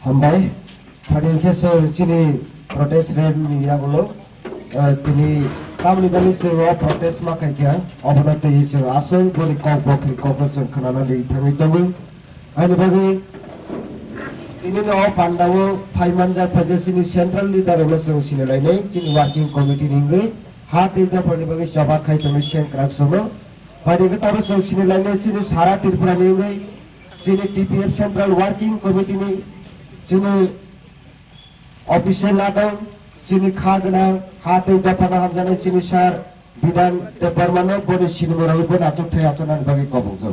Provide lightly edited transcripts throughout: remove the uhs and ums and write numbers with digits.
হামবাই ফারিন কেসে চিনি protest red ইয়াগুলো তিনি কামনি বালি সেও প্রটেস্ট মাকাইয়া অবনতি হিসে আসল বলি কপক্রি কপসন খানানালি থামি দङ आइनि बागै তিনি ন পান্ডাও ফাইমানজা ফাজেসিনি সেন্ট্রাল লিডার হলো সিনেলাইनै চিনি ওয়ার্কিং কমিটি নিঙ্গै हाथ इदा फरनि बागै सभा खायतनो सें क्राक्सनो फारिगो ताबो सो सिनेलाइनै सिनि सारा त्रिपुरा निङै सिनि टीपीएफ सेंट्रल वर्किंग कमिटी नि सिनि ऑफिशियल नादों सिनि खागना हाथ इदा फना हमजानाय सिनि सार बिधान देबरमानो बनि सिनि मोरावबो नाचक थाय आचनानि बागै कबजो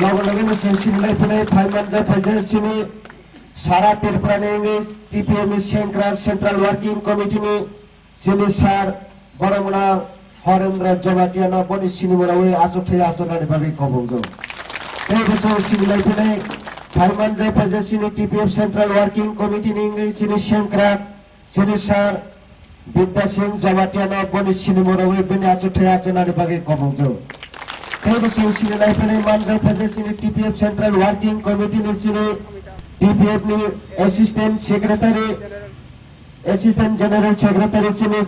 लगो लगो सो सिनेलाइफोरनि फाइमानजा फाइजे सिनि सारा त्रिपुरा निङै टीपीएफ नि सेंट्रल वर्किंग कमिटी नि सिनि सार बरमना हरेन्द्र जमातियाना बनि सिनिमरावै आचथै आचनानि बागै कबजो बे बोसोर सिनिलाइफोरनि फाइमानजा फाइजे सिनि टीपीएफ सेंट्रल वर्किंग कमिटी नि सिनि सेंक्रा सिनि सार विद्या सिंह जमातियाना बनि सिनिमरावै बनि आचथै आचनानि बागै कबजो बे बोसोर सिनिलाइफोरनि मानजा फाइजे सिनि टीपीएफ सेंट्रल वर्किंग कमिटी नि सिनि टीपीएफ नि असिस्टेंट जनरल सेक्रेटारी सिनि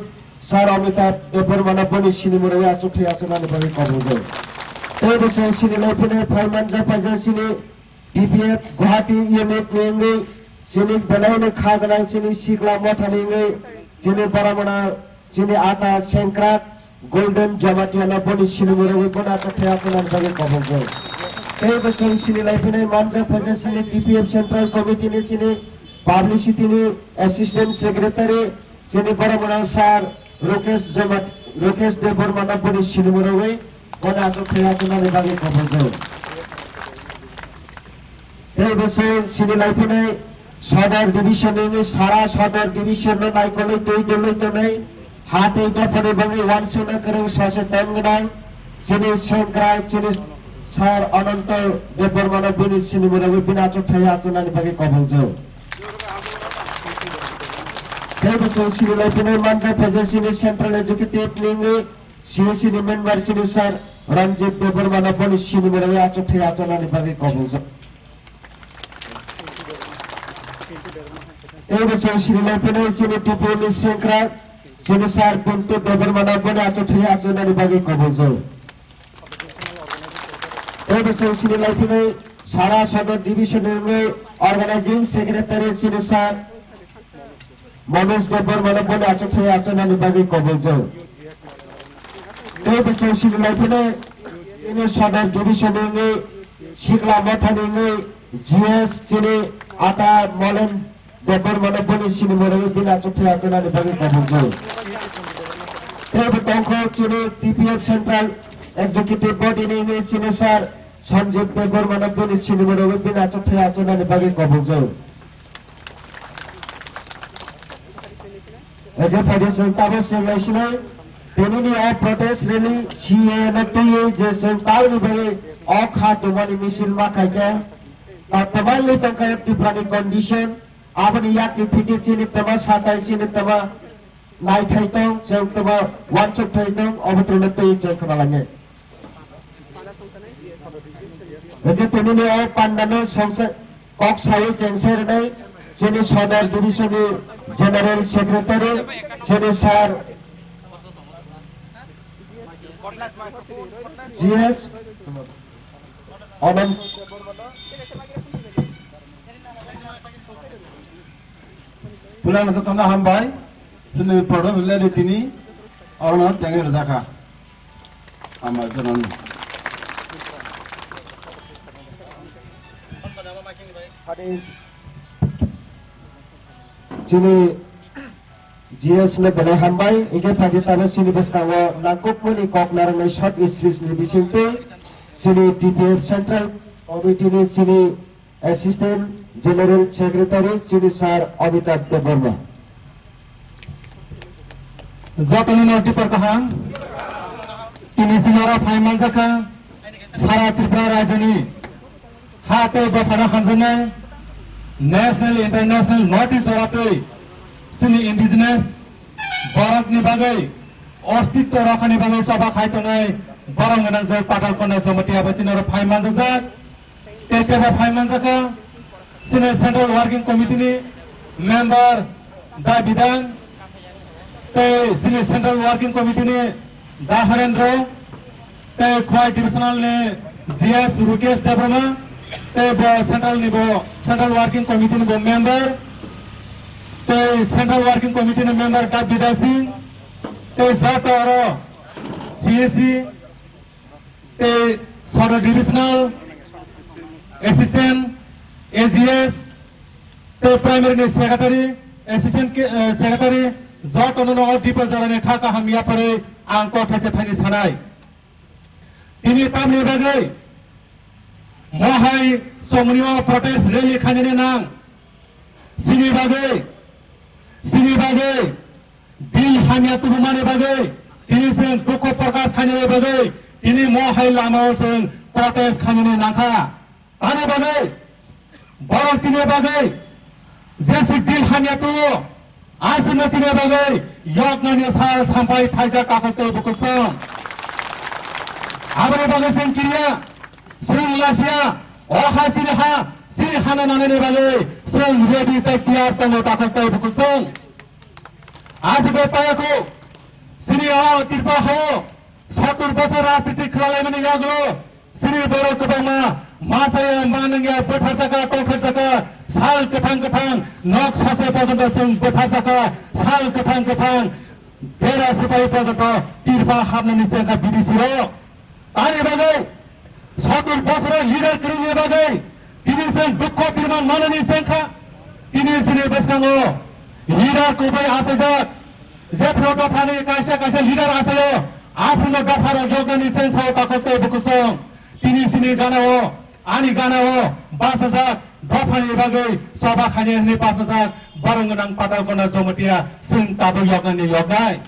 सार अमिताभ देबरमाना बनि सिनिमरावै आचथै आचनानि बागै कबजो बे बोसोर सिनिलाइफोरनि फाइमानजा फाइजे सिनि टीपीएफ गुवाहाटी यूनिट निङै सिनि बेलायनि खागना सिनि सिग्ला मथा निङै सिनि बरमना सिनि आटा सेंक्रा गोल्डन जमातियाना बनि सिनिमरावै बनि आचथै आचनानि बागै कबजो बे बोसोर सिनिलाइफोरनि मानजा फाइजे सिनि टीपीएफ सेंट्रल कमिटी नि सिनि पब्लिसिटी नि असिस्टेंट सेक्रेटारी सिनि बरमना सार लोकेश देबरमाना बनि सिनिमरावै बनि आचथै आचनानि बागै कबजो बे बोसोर सिनिलाइफोरनि सदर डिविजन नि सारा सदर डिविजन नि नायकलै दै हाथै दफानि बागै वानसुना गोरों सासे तंगनाय सिनि सेंक्रा सिनि सार अनंत देबरमाना बनि सिनिमरावै बनि आचथै आचनानि बागै कबजो बे बोसोर सिनिलाइफोरनि मानजा फाइजे सिनि सेंट्रल एजुकेटिव निङै सिनि मेम्बार सिनि सार रंजित देबरमाना बनि सिनिमरावै आचथै आचनानि बागै कबजो बे बोसोर सिनिलाइफोरनि सिनि टीपीएफ नि सेंक्रा सिनि सार पिंटू देबरमाना बनि आचथै आचनानि बागै कबजो बे बोसोर सिनिलाइफोरनि सारा सदर डिविजन निङै अर्गानाइजिंग सेक्रेटारी सिनि सार मनोज देबरमाना बनि आचथै आचनानि बागै कबजो बे बोसोर सिनिलाइफोरनि सिनि सदर डिविजन निङै सिग्ला मथा निङै जीएस सिनि आटा मलेन देबरमाना बनि सिनिमरावै बनि आचथै आचनानि बागै कबजो बे बोतंखौ सिनि टीपीएफ सेंट्रल एग्जीक्यूटिव बॉडी निङै सिनि सार संजीव देबरमाना बनि सिनिमरावै बनि आचथै आचनानि बागै कबजो एगे फाइडेशन ताबो सेंलाइसिनै दिनैनि प्रोटेस्ट रेली सीएनटी जे जों तालनि बागै अखा दुमानि मिसिल माखायजे तमामनि तंखाय त्रिपुरानि कंडीशन आबनि याकनि थिकिसिनि तमा साथाय सिनि तमा नायथाय दं जों तमा वानचक थाय दं अबत्रनो तै जों खोनालाङो एगे दिनैनि पान्डानो संसद कक्साय जेंसेरनै सिनि सदर डिविजन जनरल सेक्रेटारी सिनि सार जीएस अनंत पुलान तो तंगा हम भाई सुने पढ़ो बिल्ले रीतिनी और ना तेंगे रजाका हम जनन सिनि जीएस ने बने हमबाय इगे फादि ताबो सिनि बसकावो नाकुकमनि ककनारनै शॉर्ट स्पीच नि बिसिंते सिनि टीपीएफ सेंट्रल कमिटी नि सिनि असिस्टेंट जनरल सेक्रेटारी सिनि सार अमिताभ देबरमा जातनि नोटि पर कहा तिनि सिनारा फाइमानजाका सारा त्रिपुरा राज्यनि हाते बफाना खनजनाय नेशनल इंटरनेशनल नोटिस जरापै सिनि इंडिजिनस बरकनि बागै अस्तित्व रखनि बागै सभा खायतनाय बरंगनां जे पाटाल कोना जमतिया बसिनर फाइमानजाक तेकेबा फाइमानजाका sini Central Working Committee ni member Da Bidang, te sini Central Working Committee ni Da Harendra, te Khwai Divisional ni GS Rukesh Debrama, te Central Working Committee ni member, te Central Working Committee ni member Da Bidasi, te Jatoro CSC, te Soda Divisional Assistant AGS, te Primary Secretary, Assistant Secretary, Jot Onono Deeper Jarane Khaka Hamia Pare Angko Thase Thani Sanai. Tini Tamni Bagai, Mohai Somniwa Protest Rally Khanine Nang, Sini Bagai, Bil Hamia Tubumane Bagai, Tini Sen Duko Prakash Khanine Bagai, Tini Mohai Lama Sen Protest Khanine Nangha. Ane Bagai, Borok Sini Bagai, Jesse Bil Hamia Tu, Asina Sini Bagai, Yokna Nisal Sampai Thaja Kakote Bukusong. Abre Bagai Sen Kiria, Sen Lasia, Oha Sini Hana Nane Bagai, Sen Ready Tekiar Tango Kakote Bukusong. Asbe Payako, Sini Ho, Tirpa Ho, Satur Basara City Kralemani Yaglo, Sini Boro Kabama, Masaya Mananga, Bethasaka, Kokataka, Sal Katang, Nox Hase Pasantasung, Bethasaka, Sal Katang, Pera Sipai Pasaka, Tirpa Hamani Senka Bidisiro. Tani Bagai, Satur Basara, leader Kringi Bagai, Division Bukko Tirman Manani Senka, Division Beskango, leader Kubai Asazak, Zepro Dopani Kasha leader Asayo, Apuno Dopara Jogani Sensa Kakote Bukusong, Division Ganao, Ani Ganao, Basazak, Dopani Bagai, Soba Khani Pasazak, Baranganang Patakona Zomatia, Sin Tabu Yogani Yogai.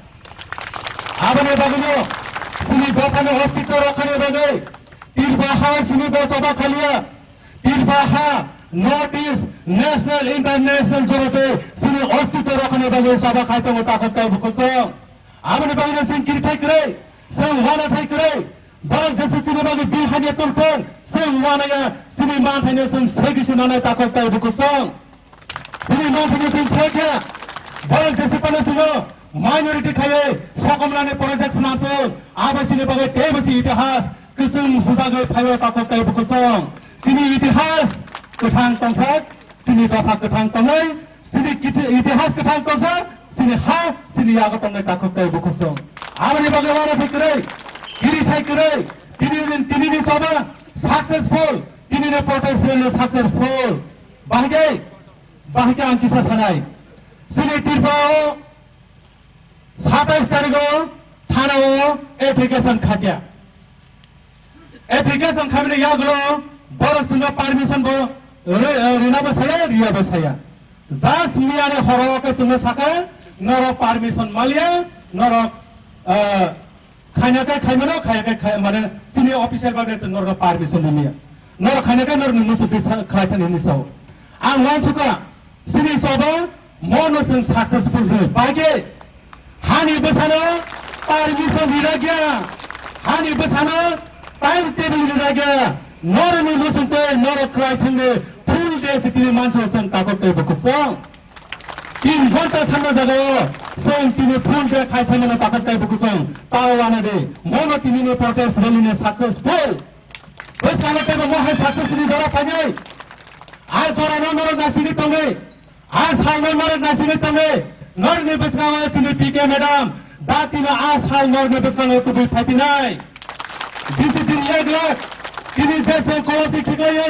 Abane Bagano, Sini Dopani Hospital Rokane Bagai, Tirbaha Sini Soba Khalia, Tirbaha, Notice, National, International Jorote, Sini Hospital Rokane Bagai, Soba Khaitamo Takota Bukosong. Abane Bagano Sin Kirtakre, Sem Wana Takre, Barak Sini Bagai Bilhania Tulpon, Sem Wanaya, Sini Mantane Sem Segishinana Takota Bukosong. Sini Mantane Sem Tekia, Barak Sini Minority Khaye, Sokomlane Project Snapo, Abasini Bagai Tebasi Itihas, Kusum Huzagai Payo Takota Bukosong. Sini Itihas, Ketang Tongsak, Sini Bapak Ketang Tongai, Sini Itihas Ketang Tongsak, Sini Ha, Sini Yaga Tongai Takota Bukosong. Abani Bagawana Fikre, Kiri Fikre, Tini Soba, successful, Tini protest really successful. Bahgai Ankisa Sanai, Sini Tirbao, 27 तारिखको थानाको application खाट्या application खामिने यागलो बरससँग permission भो रिना बसाया रिया बसाया जास मियाने हरके सँग साका नर परमिसन मलिया नर खानाकै खाइमनो खायाकै माने सिनि अफिसियल गर्दै नर परमिसन मिया नर खानाकै नर मुसु बिसा खाइथन निसौ आं वानसुका सिनि सबा मोनोसन सक्सेसफुल हो बागे हानि बसाना परमिसन दिराग्या हानि बसाना टाइम टेबल दिराग्या नरनि मुसुते नर क्राइथने फुल डे सिटी मान्छेसँग ताकते बकुछौं 3 घण्टा सम्म जग्गा सं तिनी फुल डे खाइथने ताकते बकुछौं तावाना दे मोनो तिनीले प्रोटेस्ट रलिने सक्सेसफुल बस कालते मोह सक्सेसफुली जरा पाइने आज जरा नमर नासिने तंगे आज हाल नमर नासिने तंगे नर निबसकावा सिने पीके मैडम दातिना आज हाल नर निबसकावा कुबुल फाइपिनाइ डिसिप्लिन लेग तिनी जैसे कोलती ठिकाइ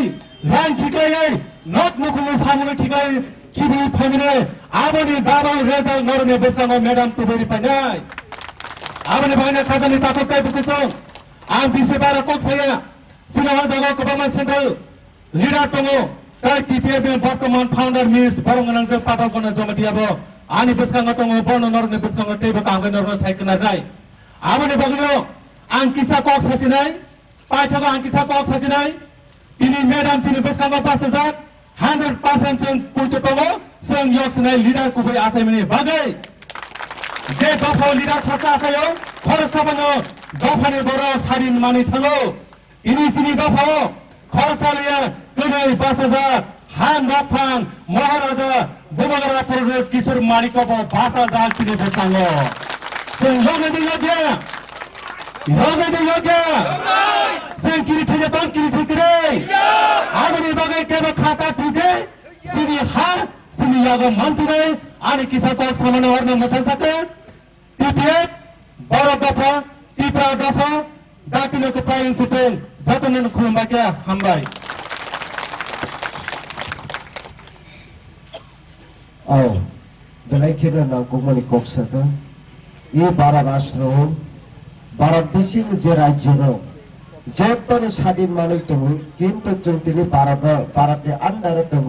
लाइन ठिकाइ नट मुखले सामुने ठिकाइ किबु फाइने आबनि दाबाउ रेजल नर निबसकावा मैडम कुबुल फाइनाइ आबनि भाइना खाजानि ताकतै बुकुछौ आं बिसे बारा कोक्सया सिनाहा जगा कबामा सेन्ट्रल लिडर तंगो ताइ टिपिएबि वर्तमान फाउन्डर मिस बरंगनांजों पाटालकना जमदियाबो आनि बसकांगा तंगो बर्न नरनि बसकांगा टेबो कांगे नरनो साइकना जाय आबनि बगनो आं किसा कक सासिनाय पाइथागा आं किसा कक सासिनाय तिनी मैडम सिनि बसकांगा 5000 100% जों पुलतो तंगो जों यसनाय लिडर कुबै आसायमनि बागै जे दफा लिडर खर्चा आसायो खर्चा बनो दफानि बरो सारिन मानि थांगो इनि सिनि दफा खर्चा लिया कुनै 5000 Han Nafang Maharaja Bumagara Purut Kisur Marikobo Basa Jal Sini Besango. Sing Yoga di Yoga. Yoga di Yoga. Sing Kiri Tiga Ton Kiri Tiga. Agni Bagai Keba Khata Tiga. Sini Ha Sini Yoga Manture. Ani Kisah Tol Samana Orna Matansaka. Tipiat Barat Dafa Tipra Dafa Dakino Kepain Sipeng Zatanan Kumbaka Hambai. Oh, belai kira nak kumani koksa tu. Ia Bharat Rashtra, Bharat Desin je rajya. Jodoh sadin manusia tu, kintu jentini Bharat ke andar tu.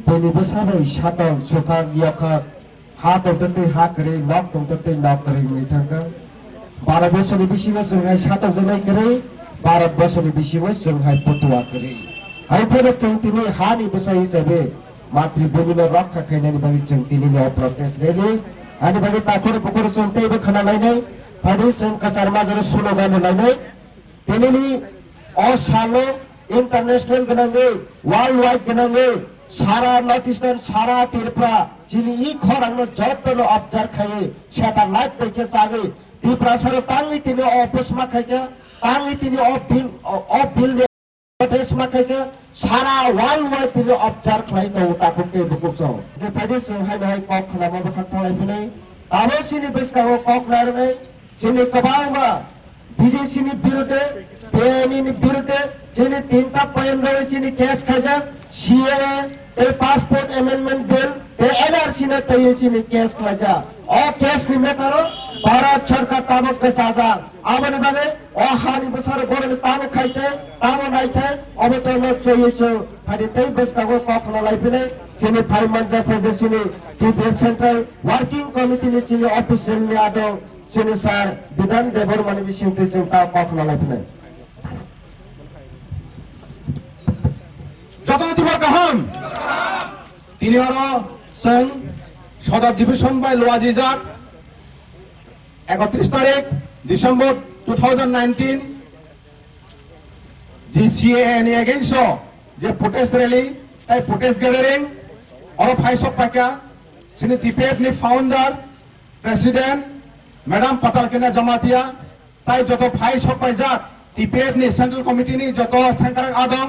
Bini besar isyarat sukar yaka hat untuk hakri, nak untuk nakri ni thangka. Bharat besar bisiwa sungai satu jenai kiri, Bharat besar bisiwa sungai putua kiri. Hai pada jentini hari besar isabe. मातृभूमिलाई रक्षा खेल्ने बगी जंगतिले protest रेली अनि बगी ताखुर पुकुर सुनते ब खना लाइनै फदि सं कचारमा जरो slogan लाइनै तेलिनि असालो international गनंगे world wide गनंगे सारा नॉर्थ ईस्टर्न सारा त्रिपुरा जिनि इ खरंगनो जतनो अब्जर्व खाए छेता लाइट देखे चागे त्रिपुरा सर तांगि तिनि अफिसमा खाके तांगि तिनि अफ बिल देशमा खाके सारा वर्ल्ड वाइड तिनि अब्जर्व खाइनो ताखुके बुकुसो जे फदि सं हाय हाय कक खलामा बखथाय फुनै आबो सिनि बेसकागो कक लारनै सिनि कबाउमा विदेशीनि विरुद्धे बेनिनि विरुद्धे जिनि तीनटा पॉइंट रहे जिनि केस खाजा सीएए ए पासपोर्ट अमेंडमेंट बिल ए एनआरसी ने तय जिनि केस खाजा और केस नि मेटारो भारत सरकार तामक के साजा आबने बागे ओ हानि बसार गोरे तामक खाइते तामक नाइते अब तो न चाहिए छ फादि तै बेसकागो कखला लाइफिने सिनि 5 मंथ फजे सिनि टिबेट सेंट्रल वर्किंग कमिटी नि सिनि ऑफिशियल नि आदो सिनि सार विधान देवर माने बिसिंति जोंता कखला लाइफिने যতদিবার কাহাম তিনি আরো সং সদর ডিভিশন বাই লোয়াজি জাত 31 তারিখ ডিসেম্বর 2019 GCAN against যে protest rally তাই protest gathering और फाइसक पाक्या सिनि टीपीएफ नि फाउंडर प्रेसिडेंट मैडम पताल केना जमातिया তাই যত ফাইসক পাই জাত टीपीएफ नि सेंट्रल कमिटी नि যত सेंट्रल आदम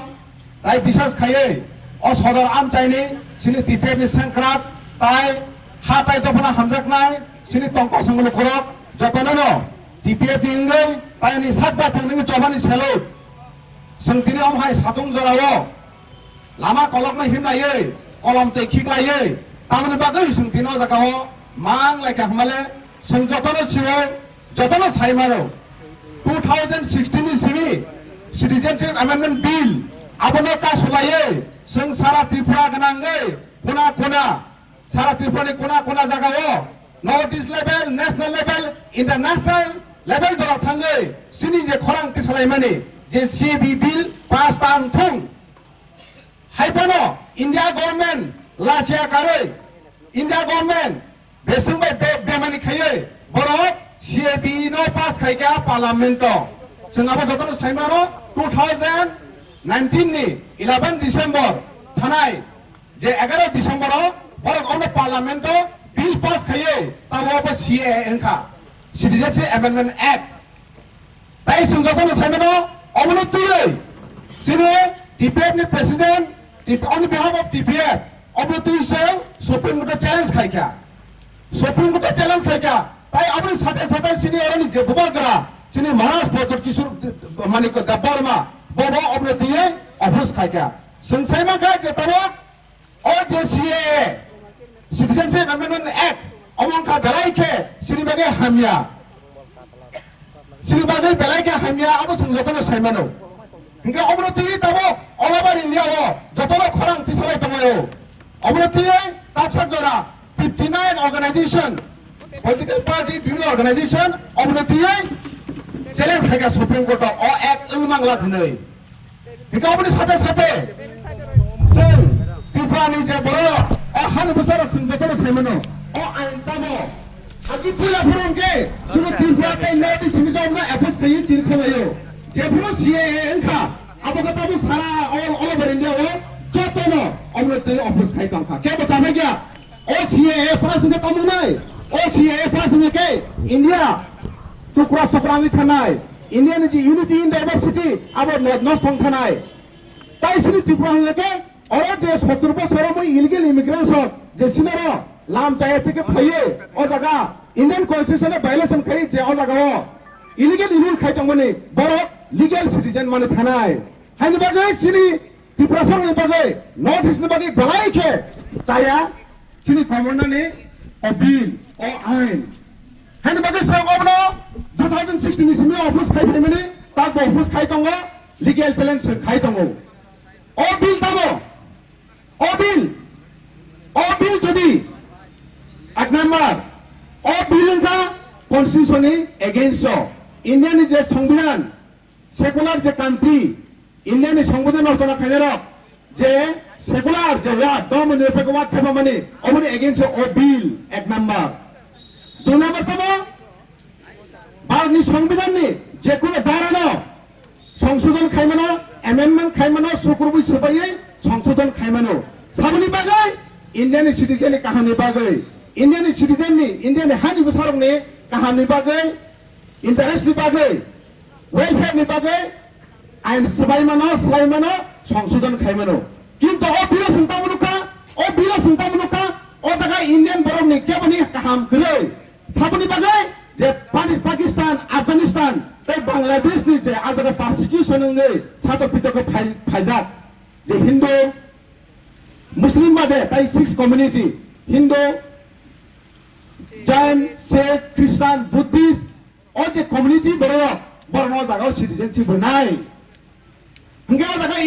তাই বিশ্বাস খাইয়ে ও সদর আম চাইনি সিনি টিপেপ নি সংক্রাত তাই হাতাই দফনা হামজাকনাই সিনি তংক সংগুলো করক যতননো টিপেপ নি ইংগৈ তাই নি সাতবা থাংনি চবানি সেলো সংতিনি আমহাই সাতুং জরাও লামা কলকনাই হিমনাयै কলম তে খিকলাयै তামনি বাগৈ সংতিনো জাগাও মাং লাইকা হামালে সং যতনো সিও যতনো সাইমারো 2016 नि सिनि सिटिजेनशिप अमेंडमेंट बिल आबनो का सोलाये जों सारा त्रिपुरा गनांगै कोना कोना सारा त्रिपुरानि कोना कोना जागायाव north east level national level international level जरा थांगै सिनि जे खरां तिसालायमानि जे सीबी बिल पास तां थुं हाइपनो इंडिया गवर्नमेंट लासिया कारै इंडिया गवर्नमेंट बेसंबाय बेमानि खायै बरो सीबी नो पास खायगा पार्लियामेंट जोंहाबो जतन साइमानो 2019 नि 11 डिसेम्बर थानाय जे 11 डिसेम्बर बरक अन पार्लियामेंट बिल पास खायो ताबो सीएए एनखा सिटिजेनशिप अमेंडमेंट एक्ट ताई संजोगन साइमानो अमनतुयै सिने टीपीएफ नि president on behalf of TPF अमनतुयै सुप्रीम कोर्ट चैलेंज खायका सुप्रीम कोर्ट चैलेंज खायका ताई अपने साथे साथे सिने अरनि जे बुबागरा सिने महाराष्ट्र बोर्ड किशोर मानिक दबारमा बोबो अपने दिए ऑफिस खायका संसायमा का जे तबो और जे सीएए सिटिजनशिप अमेंडमेंट एक्ट अमन का बेलाइके सिनिबागे हामिया सिनिबागे बेलाइके हामिया अब संजोगन साइमानो हिंगा अपने दिए तबो ऑल ओवर इंडिया हो जतनो खरां तिसलाय दङयो अपने दिए ताबसा जरा 59 organisation political party bill organisation अपने दिए चैलेंज खायगा सुप्रीम कोर्ट ओ एक्ट उमांगला दिनै हिंगा अपने साथे साथे जों त्रिपुरानि जे बर हान बोसोर संजोगन साइमानो ओ आइन तबो आगि फुला फुरंके सुनो त्रिपुरा ताई लेडि सिमिजोमना एपोज खयै सिरखलायो जेफुरो सीएए एनखा अब गताबो सारा ऑल ओवर इंडिया हो जो tono omre te office khai tangkha ke ba chana kya OCAA pass ne kamu nai OCAA pass ne ke India tukra tukra ngi thanai India ni unity in diversity abo no thong thanai tai sini tripura ne ke oro je 70 বছর মই illegal immigration je sinaro lam chaye থেকে phaye o jaga Indian constitution violation khai je o jaga o illegal rule khai tangmani boro legal citizen mane thanai haini bagai sini tripura sor ni bagai north east ni bagai belai ke chaya sini commander ni o bill o ain haini bagai sa gobno 2016 ni simi office khai mane ta office khai tango legal challenge khai tango o bill tamo o bill যদি এক number ও বিল কা কনস্টিটিউশনে against ইন্ডিয়ানি যে সংবিধান secular যে country ইন্ডিয়ানি সংবিধান রচনা খাইনার যে secular যে word দম নিরপেক্ষ ওয়ার্ড থাকবা মানে অমনি এগেইনস্ট ও বিল এক নাম্বার দুই নাম্বার তম ভারতনি সংবিধাননি যে কোনো ধারানো সংশোধন খাইমানো অ্যামেন্ডমেন্ট খাইমানো সুকুরবি সুপাইয়ে সংশোধন খাইমানো সাবনি বাগাই ইন্ডিয়ানি সিটিজেন কাহানি বাগাই ইন্ডিয়ানি সিটিজেন ni ইন্ডিয়ানি হানি বসারং ni কাহানি বাগাই ইন্টারেস্ট ni বাগাই ওয়েলফেয়ার ni বাগাই আইন সবাইমানো সংশোধন খাইমানো কিন্তু ও বিল সুন্তামনুকা ও জায়গা ইন্ডিয়ান বরং ni কেবনি কাহাম গলাই সাবনি বাগাই যে পাকিস্তান আফগানিস্তান তাই বাংলাদেশ ni যে আজাga পারসিকিউশন ni ছাত্র পিতক ফাইজাক যে হিন্দু মুসলিম বাদে তাই 6 কমিউনিটি হিন্দু জৈন শিখ খ্রিস্টান বুদ্ধিস্ট ও যে কমিউনিটি বড় বড় জায়গা সিটিজেনশিপ নাই হংগে জায়গা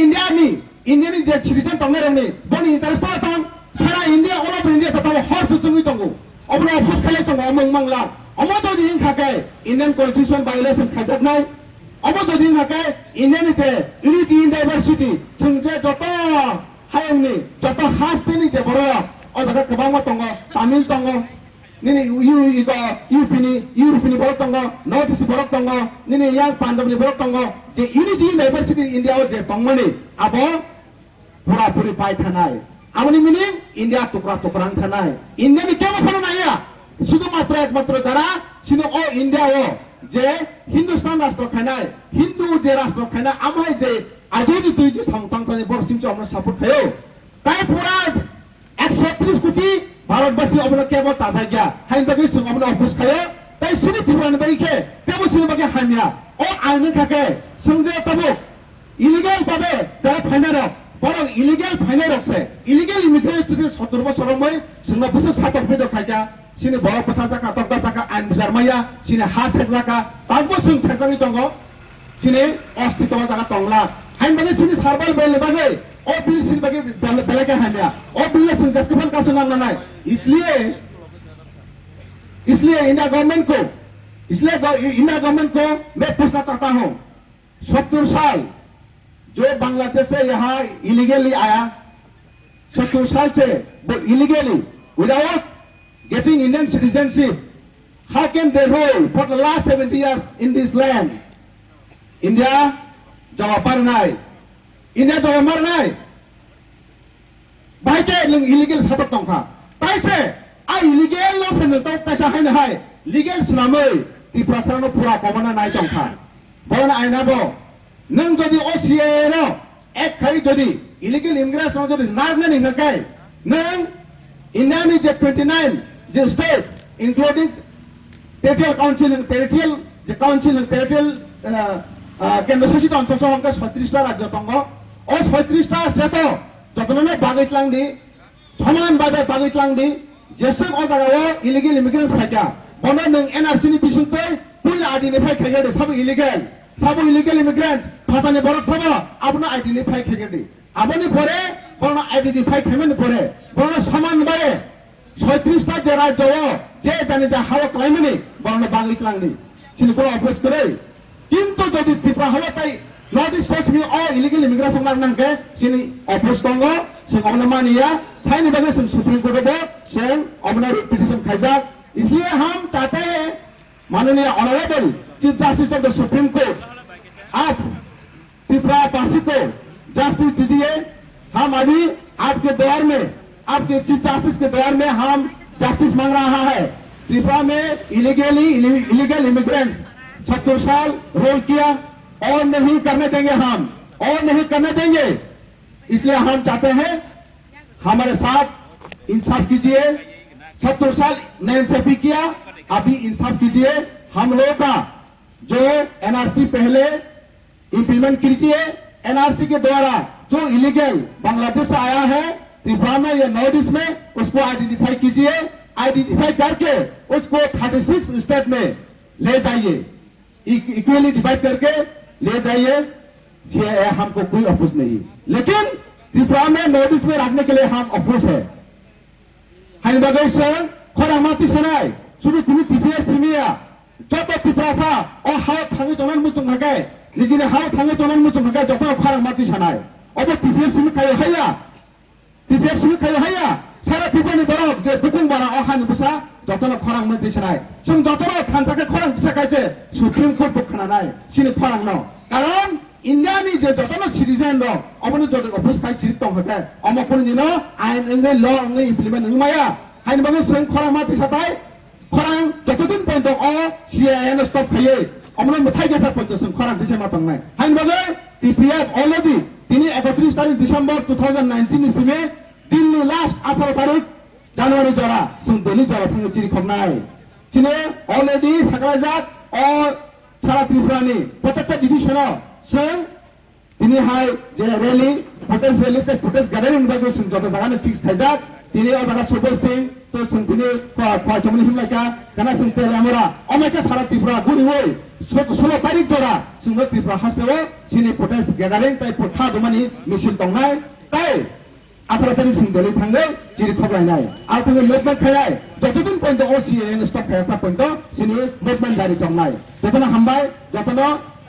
ইন্ডিয়ানি যে সিটিজেন তংনে রংনি বনি ইন্টারেস্ট তং সারা ইন্ডিয়া অল ওভার ইন্ডিয়া তং হর্স সুঙ্গি তংগু অবন অফিস খালাই তং অমং মাংলা অম যদি ইনখাকে ইন্ডিয়ান কনস্টিটিউশন ভায়োলেশন খাইজাক নাই অম যদি ইনখাকে ইন্ডিয়ানি যে ইউনিটি ইন ডাইভার্সিটি जों যে যত হায়ংনি যত হাসতেনি যে বড় ও জায়গা গোবাং দङ তামিল দङ নিনি ইউরোপিনি বড় দङ নর্থ ইস্ট বড় দङ নিনি ইয়াং পাঞ্জাবনি বড় দङ যে ইউনিটি ইন ডাইভার্সিটি ইন্ডিয়াও যে দংমানি আবো পুরা পুরি পাই থানাই আমনি মিনিং ইন্ডিয়া টুকরা টুকরা থানাই ইন্ডিয়ানি কেমন ফলো নাইয়া শুধুমাত্র একমাত্র যারা ছিল ও ইন্ডিয়া ও যে হিন্দুস্তান রাষ্ট্র খানায় হিন্দু যে রাষ্ট্র খানায় আমায় যে আজও যে তুই যে সংতান বড় সিমছে আমরা সাপোর্ট খায়ও তাই পুরা 130 কোটি ভারতবাসী আমরা কেবল চাঁদাই গিয়া হাইন বাকি আমরা অফিস খায়ও তাই সিনি ত্রিপুরানি বাইকে কেবল সিনি বাকি হানিয়া ও আইনে থাকে সঙ্গে তবু ইলিগাল ভাবে যারা ফাইনার বড় ইলিগাল ফাইনার আছে ইলিগাল ইমিগ্রেশন যদি 17 বছর মই সঙ্গে বছর সাতক faith খাইকা sini bawa peta jaka torda jaka ain besar maya sini hasek jaka tabu sung sejangi tonggo sini ostito jaka tongla hain bagi sini sarbal bele bagai o bil sini bagi bele ke hanya o bil sung justifan kasu nang nanai इसलिए India government को मैं पूछना चाहता हूँ 70 साल जो बांग्लादेश से यहाँ इलीगली आया 70 साल से वो illegally without getting Indian citizenship, how can they rule for the last 70 years in this land? India jawab parnai, India jawab marnai. Baik leng illegal sahabat tongkha. Tai se, illegal lo seneng tong kaisa hai legal senamai di prasarana pura komana nai tongkha. Bona aina bo, neng jadi OCA lo, ek khai jadi illegal immigration jadi narne ning kai, neng India ni je 29 the state, including territorial council and territorial কেন্দ্র শাসিত অঞ্চল সহ 36টা রাজ্য তঙ্গ ও 36টা state যতনে বাগৈতলাং দি সমান ভাবে বাগৈতলাং দি যেসব ও জায়গায় ইলিগেল ইমিগ্রেন্টস ফাইকা বন নং এনআরসি নি বিসুতে পুল আইডেন্টিফাই খেগেদে সব ইলিগেল ইমিগ্রেন্টস ফাতানি বড় সব আপনা আইডেন্টিফাই খেগেদে আপনি পরে বন আইডেন্টিফাই খেমেন পরে বন সমান ভাবে 36টা যে রাজ্য যে জানে যে হাওয়া ক্লাইমেনি বর্ণ বাগৈতলাংনি তিনি বড় অভ্যাস করে কিন্তু যদি ত্রিপুরা হলো তাই নর্থ ইস্ট সসমি অ ইলিগেল ইমিগ্রেশন নাংকে তিনি অভ্যাস দङ সে অমনা মানিया साइनी बगे सुप्रीम कोर्ट को से अमना पिटीशन खाइजाक इसलिए हम चाहते हैं माननीय honourable chief justice of the supreme court आप त्रिपुरा वासी को जस्टिस दीजिए हम अभी आपके द्वार में, आपके चीफ जस्टिस के द्वार में हम जस्टिस मांग रहा है। त्रिपुरा में इलीगल इमिग्रेंट 70 साल रोल किया और नहीं करने देंगे हम, और नहीं करने देंगे। इसलिए हम चाहते हैं हमारे साथ इंसाफ कीजिए। 70 साल ने इंसाफी किया, अभी इंसाफ कीजिए। हम लोगों का जो एनआरसी पहले इंप्लीमेंट कीजिए। एनआरसी के द्वारा जो इलीगल बांग्लादेश से आया है त्रिपुरा में या नॉर्थ ईस्ट में, उसको आइडेंटिफाई कीजिए। आइडेंटिफाई करके उसको 36 स्टेट में ले जाइए, इक्वली डिवाइड करके ले जाइए। हमको कोई अपोज नहीं, लेकिन त्रिपुरा में नॉर्थ ईस्ट में रखने के लिए हम अपोज है। खरामाती सनाय सुबह तुम्हें त्रिपुरा सिमिया जो तो त्रिपुरा सा और हाउ थांगे जमन मुचुंग हगाय निजिने हाउ थांगे जमन मुचुंग हगाय जो तो खरामाती सनाय और वो त्रिपुरा सिमी खायो हैया, त्रिपुरा सिमी खायो हैया सारा त्रिपुरा नि बरफ जे बुकुंग बारा और हानि बुसा जो तो खरामाती सनाय सुन जो तो थांताके खराम बुसा कायचे सुप्रीम कोर्ट बुखनानाय सिनि खराम न कारण इंडिया नि जे जतनो सिटिजन दं अबनो जतो अफिस फाइ चिरित दं हटे अमखुन दिनो आइन इंगे लॉ इंगे इम्प्लीमेंट नंगमाया हाइन बागो जों खरामाती साथाय खरां जतदिन पॉइंट अ सीआईएन स्टॉप खायो अमनो मथाय गेसार पॉइंट जों खरां दिसे मा तंनाय हाइन बागो टीपीएफ ऑलरेडी दिनै 31 तारिख दिसंबर 2019 नि सिमे दिल्ली लास्ट 18 तारिख जनवरी जरा जों दिल्ली जरा थांगे चिरि खबनाय चिने ऑलरेडी सागराजात और सारा त्रिपुरानि प्रत्येक डिविजनाव जों दिनैहाय जे रैली प्रोटेस्ट रैली ते प्रोटेस्ट गैदरिंग बागै जों जत जागानो फिक्स थायजाक दिनै अजागा सुबोल सिंह तो जों दिनै फाचमनि हिमलायका गाना जों तेलामरा अमेके सारा त्रिपुरा गुरिवै 16 तारिख जरा जों त्रिपुरा हास्टेलाव सिनि प्रोटेस्ट गैदरिंग ताइ फथा दमानि मिसिल दंनाय ताइ 18 तारिख जों दिल्ली थांगो चिरि खबलायनाय आरो थांगो मुभमेन्ट खायनाय जतदिन पॉइंट ओसीएन स्टॉप खायता पॉइंट सिनि मुभमेन्ट जारि दंनाय जतनो हामबाय जतनो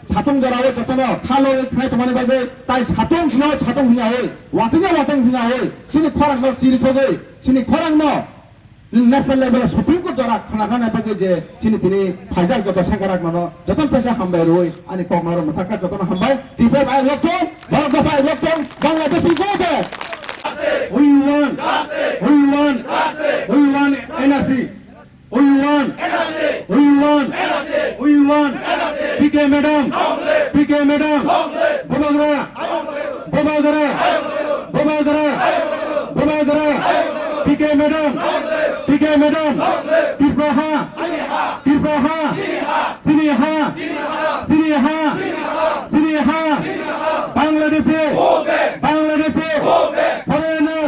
छाtung जरावे जतनो खालो खाय तमाने बागे ताइ छाtung हिना छाtung हिना होय वातंग हिना होय सिनि खरांग न चिरि खगै सिनि खरांग न नेशनल लेवल सुप्रीम कोर्ट जरा खाना बागे जे सिनि तिनि फाइजाल जत संगाराक न जतन पैसा हामबाय रोय आनि कमारो मथाका जतनो हामबाय दिबे बाय लक्ष्य भारत बाय लक्ष्य बांग्लादेश गोटे we want NRC we want PK madam Babagara PK madam Tirpaha Siniha Bangladesh foreigner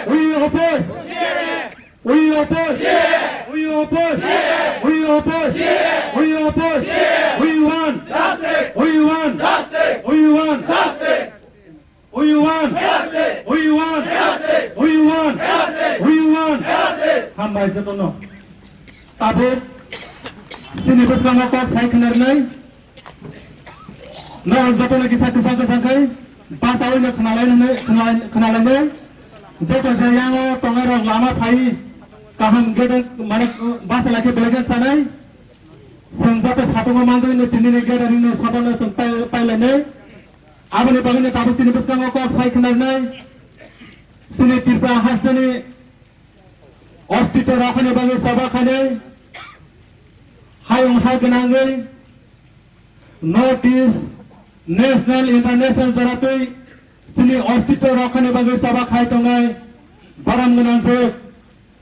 we oppose we want हम भाई जतनो ताबो सिनिबस गामा को साइकलर नै न जतनो कि साथि संखै बासाव न खनालायनो जतो जयाङो टंगार लामा फाइ काहम गेदे माने बासा लाखे बेलेगे सानाय जों जतो सातङो मानजोनो दिनैनि गेदारिनो सातनो जों पाइलायनो आबनि बागैनो ताबो सिनिबस गामा को साइकलर नै सिनि त्रिपुरा हास्टेलनि अस्तित्व राखने बागै सभा खाने हायं हा गोनाङै नॉर्थ ईस्ट नेशनल इंटरनेशनल जरातै सिनि अस्तित्व राखने बागै सभा खाय तंगाय बरम गोनांजों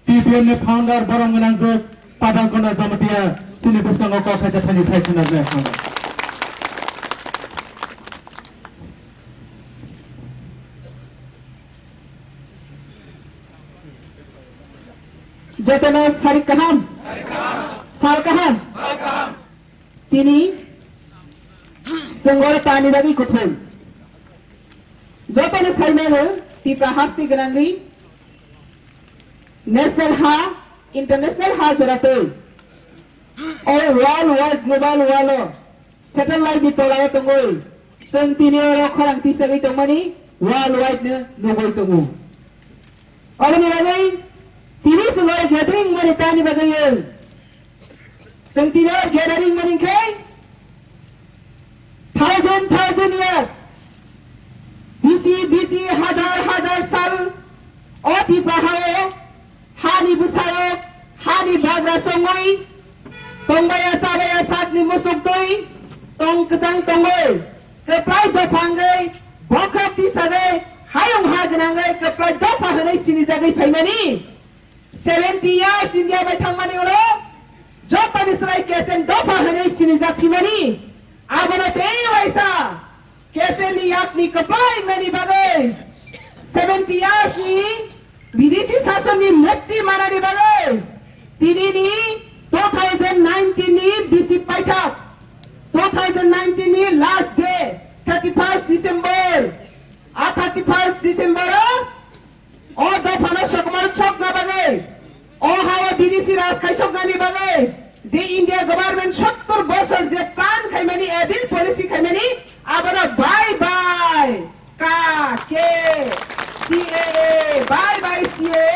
टीपीएम ने फाउंडर बरम गोनांजों पादालकोना जमतिया सिनि बुस्कांगो को खायजा थानि साइखना ने जतनो सारिकाहाम तिनी संगोर तानी बागी कुथै जतनो साइमेनो तिप्रा हास्ति गनांगि नेशनल हा इंटरनेशनल हा जराते और वर्ल्ड वाइड ग्लोबल वालो सैटेलाइट दितोलाय तंगoi जों तिनि खरांति सगै तंगमानि वर्ल्ड वाइड नो नगै तंगु अबनि बागै तिनी संगोर गैदरिंग मनि तानि बागै जों तिनि गैदरिंग मनिखै 1000 years BC हजार साल अति बाहाय हानि बुसायो हानि बाग्रा संगै तंबाया साबाया सातनि मुसुकदै तंग कसं तंगै केप्लाय दफांगै बखती सगै हायं हागनांगै केप्लाय दफा होनै सिनि जागै फैमानि 70 years India bai thangmani ulo jotani srai kesen dofha hoनै सिनि जाफिमानि आबोनो त्यही वैसा केसेलनि याकनि कपाय ngani bagai 70 years ni विदेशी शासननि मुक्ति मानानि बागै तिनिनि 2019 नि बिसि पाइथाक 2019 नि लास्ट डे 31 डिसेम्बर 31 डिसेम्बर ओ दफाना सकमान सकना बागै ओ हावा विदेशी राज खाइसकनानि बागै जे इंडिया गवर्नमेंट 70 बছর जे प्लान खाइमानि एबिल पॉलिसी खाइमानि आबरा बाय बाय का के सीए बाय सीए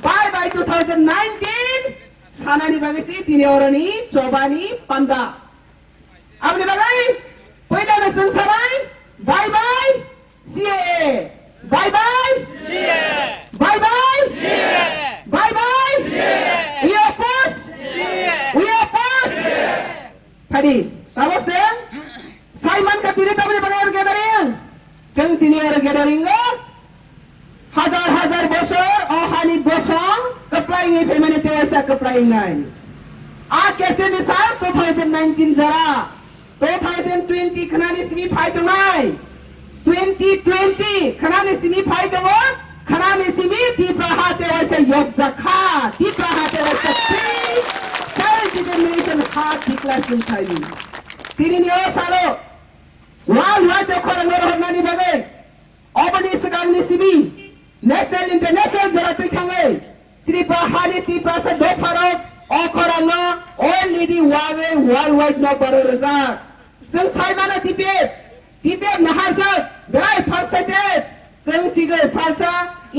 2019 सानानि बागैसि तिनि अरनि चबानि पान्दा आबनि बागै पहिलानो जों साबाय bye CA bye CA bye CA we oppose Hadi, tapos din, Simon katiri tabi bagar gathering, jeng tini or gathering lo, हजार बसर और हानि बसर कपलाइंग है फेमने तेसा कपलाइंग नहीं, आ कैसे निसार 2019 जरा, 2020 खनानी सिमी फाइट नहीं, 2020 खनानी सिमी फाइट वो, खनानी सिमी तीपरा हाथे वैसे योग जखा, तीपरा हाथे वैसे determination hard declaration thaili tini ni salo world wide khora ngor hornani bagai obani sagalni sibi national international jaratui thangai tripa hali tripa sa do farok okorana already wage world wide no baro raza sing saimana tipe naharjat dai farsated sing siga salsa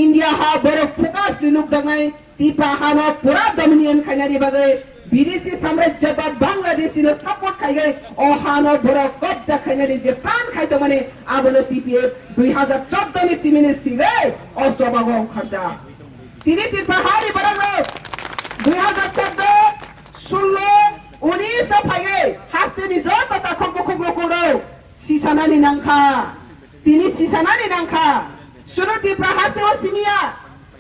india ha baro focus linuk jangai tripa hana pura dominion khainani bagai विदेशी साम्राज्यवाद बांग्लादेशीनो support खाइगै अहानो बरो कब्जा खाइनानि जे plan खाइतो माने आबोनो टिपिएफ 2014 नि सिमिनि सिगै असबागो खर्चा तिनि तिरपा हारि बरागो 2014 16 19 फाइगै हास्तेनि जत ताखम बखगोगो सिसानानि नांखा तिनि सिसानानि नांखा सुरु तिरपा हास्तेव सिमिया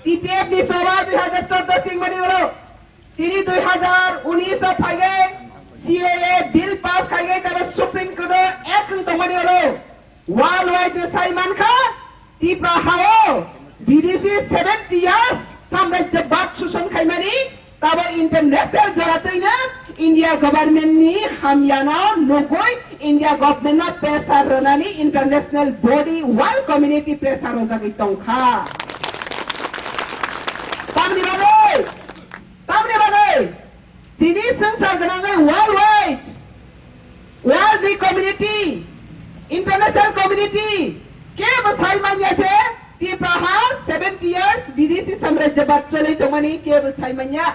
टिपिएफ नि सभा 2014 सिंगमनि उरो तिनी 2019 फाइगे सीएए बिल पास खाइगे तब सुप्रीम कोर्ट एक तमनि हलो वर्ल्ड वाइड साइमान खा तिप्रा हाओ विदेशी 70 इयर्स साम्राज्यवाद शोषण खाइमानि तब इंटरनेशनल जरातैना इंडिया गवर्नमेंट नि हामियाना नगय इंडिया गवर्नमेंट ना प्रेसार रनानि international body world community pressure रजागै तंखा तामनि बागै तिनि संसार गनाङै world wide world community international community के बसाइमान्या छे तिप्राहा 70 इयर्स विदेशी साम्राज्यवाद चलै दंमनि के बसाइमान्या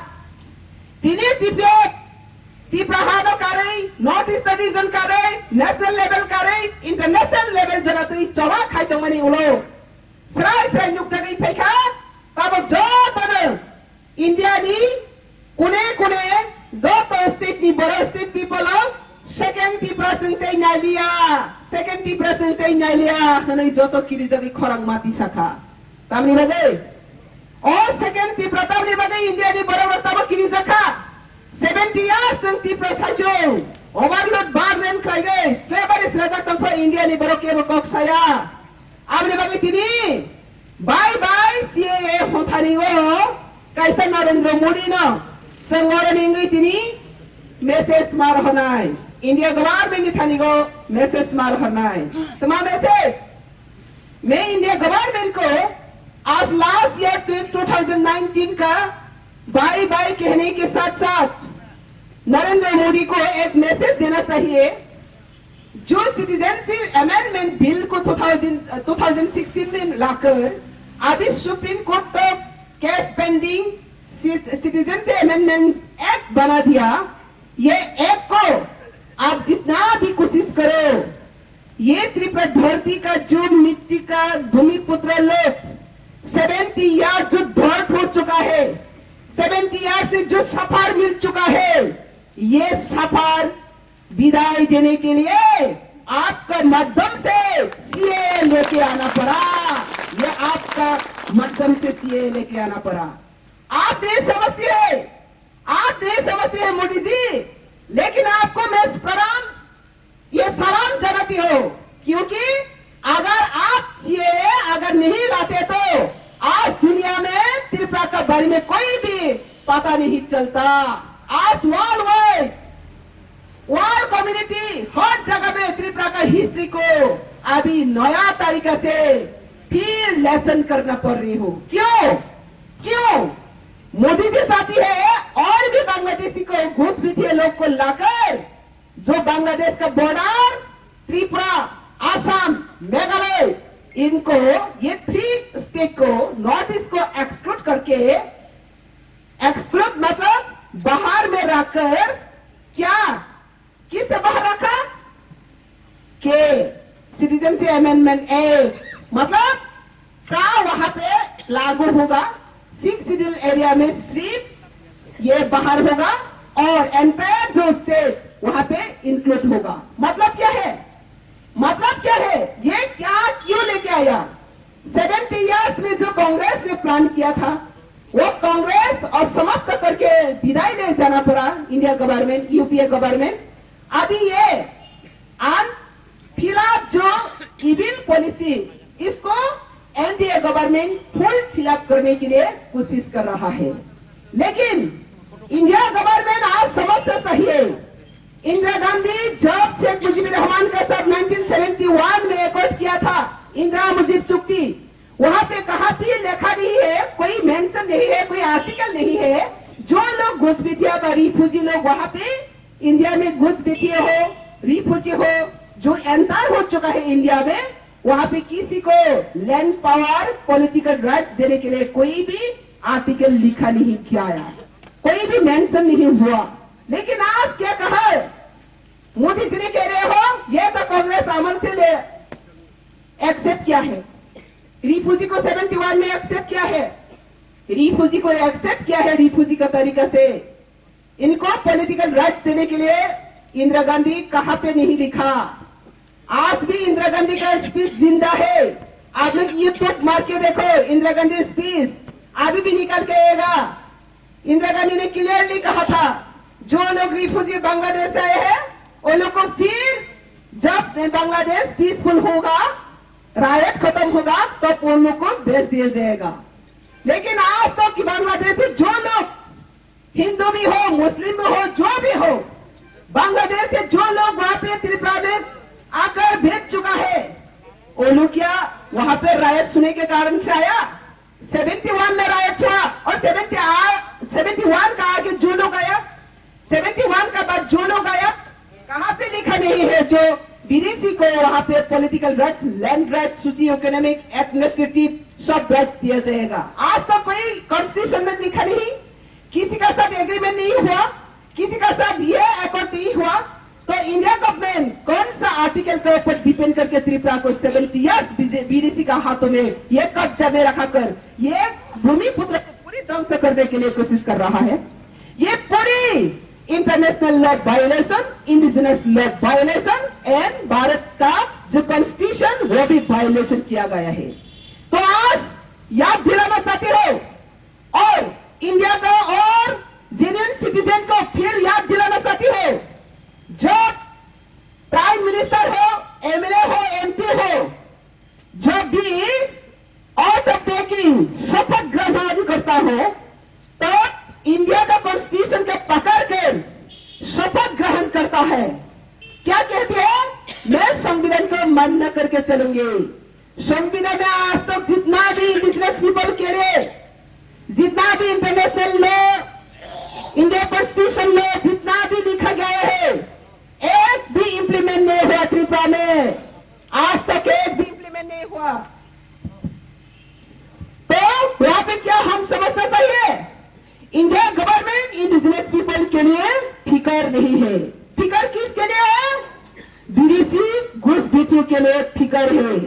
तिनि तिप्राहा न कारै नॉर्थ ईस्ट रीजन कारै नेशनल लेवल कारै इंटरनेशनल लेवल जरातै चवा खाइ दंमनि उलो स्राय नुक जगै फैखा तब जतनो इंडिया नि कुने जत स्टेट नि बरो स्टेट पीपल सेकेंड टी परसेंट नालिया हनै जत किरि जगै खरां माति साखा तामनि बागै ओ सेकेंड टी प्रतापनि बागै इंडिया नि बरो तब किरि जखा 70 इयर्स जों टी प्रसाजो ओवरलोड बार्जन खाइगै स्लेवरी स्लेजा तंफा इंडिया नि बरो केबो कक्साया आबनि बागै तिनि बाय सीए होथारिओ कैसा नरेंद्र मोदी न संगरनिंगै तिनि मेसेज मार हनाय इंडिया गवर्नमेंट नि थानिगो मेसेज मार हनाय तमा मेसेज मैं इंडिया गवर्नमेंट को आज लास्ट ईयर 2019 का बाय कहने के साथ साथ नरेंद्र मोदी को एक मैसेज देना चाहिए जो सिटीजनशिप अमेंडमेंट बिल को 2016 में लाकर अभी सुप्रीम कोर्ट तक case pending citizenship amendment act बना दिया। ये एक्ट को आप जितना भी कोशिश करो ये त्रिपुरा धरती का जो मिट्टी का भूमिपुत्र लोग 70 ईयर्स जो धर्ट हो चुका है, 70 ईयर्स से जो सफर मिल चुका है, ये सफर विदाई देने के लिए आपका माध्यम से सीए लेके आना पड़ा। ये आपका माध्यम से सीए लेके आना पड़ा। आप नहीं समझते हैं, आप नहीं समझते हैं मोदी जी, लेकिन आपको मैं ये सलाम जनाती हो, क्योंकि अगर आप सीए अगर नहीं लाते तो आज दुनिया में त्रिपुरा का बारे में कोई भी पता नहीं चलता। आज वर्ल्ड कम्युनिटी हर जगह में त्रिपुरा का हिस्ट्री को अभी नया तरीका से फिर लेसन करना पड़ रही हो। क्यों मोदी जी साथी है और भी बांग्लादेशी को घुस विधि लोग को लाकर जो बांग्लादेश का बॉर्डर त्रिपुरा, आसाम, मेघालय, इनको ये 3 स्टेट को नॉर्थ ईस्ट को एक्सक्लूड करके, एक्सक्लूड मतलब बाहर में रखकर, क्या किसे बाहर रखा के सिटीजनशिप अमेंडमेंट एक्ट मतलब का वहां पे लागू होगा। 6 शेड्यूल एरिया में सिर्फ ये बाहर होगा और एंटायर जो स्टेट वहां पे इंक्लूड होगा। मतलब क्या है ये क्या क्यों लेके आया? 70 इयर्स में जो कांग्रेस ने प्लान किया था वो कांग्रेस और समाप्त करके विदाई ले जाना पड़ा इंडिया गवर्नमेंट, यूपीए गवर्नमेंट। अभी ये फिलहाल जो इविल पॉलिसी इसको एनडीए गवर्नमेंट फुल फिलअप करने के लिए कोशिश कर रहा है, लेकिन इंडिया गवर्नमेंट आज समझते सही है। इंदिरा गांधी जब शेख मुजीबुर रहमान का साथ 1971 में एकॉर्ड किया था, इंदिरा मुजीब चुक्ति, वहां पे कहा भी लिखा नहीं है, कोई मेंशन नहीं है, कोई आर्टिकल नहीं है, जो लोग घुसपैठिया का रिफ्यूजी लोग वहां पे इंडिया में घुसपैठिए हो, रिफ्यूजी हो, जो एंटर हो चुका है इंडिया में, वहां पे किसी को लैंड पावर, पॉलिटिकल राइट्स देने के लिए कोई भी आर्टिकल लिखा नहीं किया, कोई भी मेंशन नहीं हुआ। लेकिन आज क्या कहा मोदी जी ने कह रहे हो, ये तो कांग्रेस अमल से ले एक्सेप्ट किया है, रिफ्यूजी को 71 में एक्सेप्ट किया है, रिफ्यूजी को एक्सेप्ट किया है रिफ्यूजी का तरीका से। इनको पॉलिटिकल राइट्स देने के लिए इंदिरा गांधी कहां पे नहीं लिखा। आज भी इंदिरा गांधी का स्पीच जिंदा है, आप लोग यूट्यूब मार के देखो, इंदिरा गांधी स्पीच अभी भी निकल के आएगा। इंदिरा गांधी ने क्लियरली कहा था जो लोग रिफ्यूजी बांग्लादेश से आए हैं उन लोग को फिर जब बांग्लादेश पीसफुल होगा, रायट खत्म होगा, तो उन लोग को भेज दिया जाएगा। लेकिन आज तो कि बांग्लादेश से जो लोग हिंदू भी हो, मुस्लिम भी हो, जो भी हो, बांग्लादेश से जो लोग वहां पे त्रिपुरा में आकर भेज चुका है, वो लोग क्या वहां पे रायट सुने के कारण से आया? 71 में रायट हुआ और 71 का आगे जो लोग आया, 71 का बाद जो लोग आया, कहां पे लिखा नहीं है जो विदेशी को वहां पे political rights, land rights, socio economic, ethnicity सब राइट्स दिया जाएगा। आज तक कोई कॉन्स्टिट्यूशन में लिखा नहीं, किसी का साथ एग्रीमेंट नहीं हुआ, किसी का साथ ये अकॉर्ड नहीं हुआ, तो इंडिया गवर्नमेंट कौन सा आर्टिकल के ऊपर डिपेंड करके त्रिपुरा को 70 इयर्स विदेशी का हाथों में ये कब्जा में रखा कर ये भूमिपुत्र को पूरी ध्वंस करने के लिए कोशिश कर रहा है। ये पूरी international law violation, indigenous law violation and Bharat का जो कॉन्स्टिट्यूशन वो भी वायोलेशन किया गया है। तो आज याद दिलाना चाहते हो और इंडिया का और जेन्युइन सिटीजन को फिर याद दिलाना चाहती हो, जब प्राइम मिनिस्टर हो, एमएलए हो, एमपी हो, जब भी ऑथ ऑफ टेकिंग शपथ ग्रहण करता हो तो इंडिया का कॉन्स्टिट्यूशन के पकड़ कर शपथ ग्रहण करता है। क्या कहते हैं? मैं संविधान को मान्य करके चलूंगी। संविधान में आज तक जितना भी इंडिजिनस पीपल के लिए, जितना भी इंटरनेशनल लॉ, इंडिया कॉन्स्टिट्यूशन में जितना भी लिखा गया है, एक भी इंप्लीमेंट नहीं हुआ त्रिपुरा में, आज तक एक भी इंप्लीमेंट नहीं हुआ। तो यहाँ पे क्या हम समझना चाहिए? इंडिया गवर्नमेंट इंडिजिनस पीपल के लिए फिकर नहीं है। फिकर किसके लिए है? विदेशी घुसपैठियों के लिए फिकर है।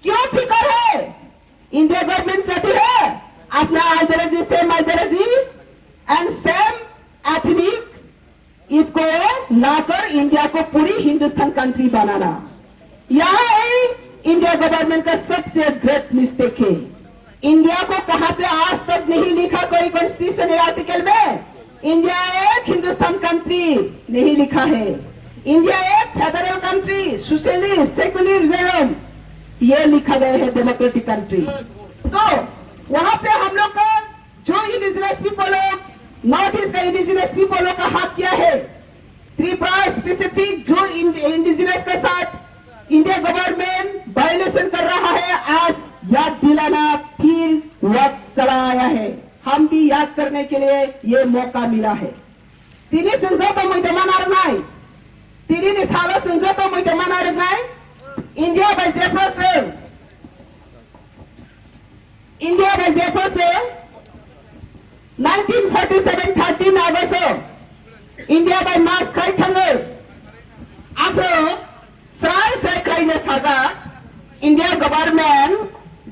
क्यों फिकर है? इंडिया गवर्नमेंट चाहती है अपना ideology, same ideology and same ethnic, इसको लाकर इंडिया को पूरी हिंदुस्तान कंट्री बनाना। यहाँ इंडिया गवर्नमेंट का सबसे ग्रेट मिस्टेक है। इंडिया को कहां पे आज तक नहीं लिखा कोई कॉन्स्टिट्यूशन आर्टिकल में इंडिया एक हिंदुस्तान कंट्री नहीं लिखा है। इंडिया एक फेडरल कंट्री, सोशलिस्ट, सेक्युलरिज्म ये लिखा गया है, डेमोक्रेटिक कंट्री। तो वहां पे हम लोग का जो इंडिजिनस पीपल, नॉर्थ ईस्ट का इंडिजिनस पीपल का हक क्या है? त्रिपुरा स्पेसिफिक जो इंडिजिनस के साथ इंडिया गवर्नमेंट वायलेशन कर रहा है, आज याद दिलाना फिर वक्त चला आया है। हम भी याद करने के लिए ये मौका मिला है। तिनी संजोतो मैदान आरनाय, तिनी नि साला संजोतो मैदान आरनाय India by Jefferson, India by Jefferson 1947 13 August India by march खाय थाङो आफो स्राय स्राय खायनो साजा इंडिया गवर्नमेंट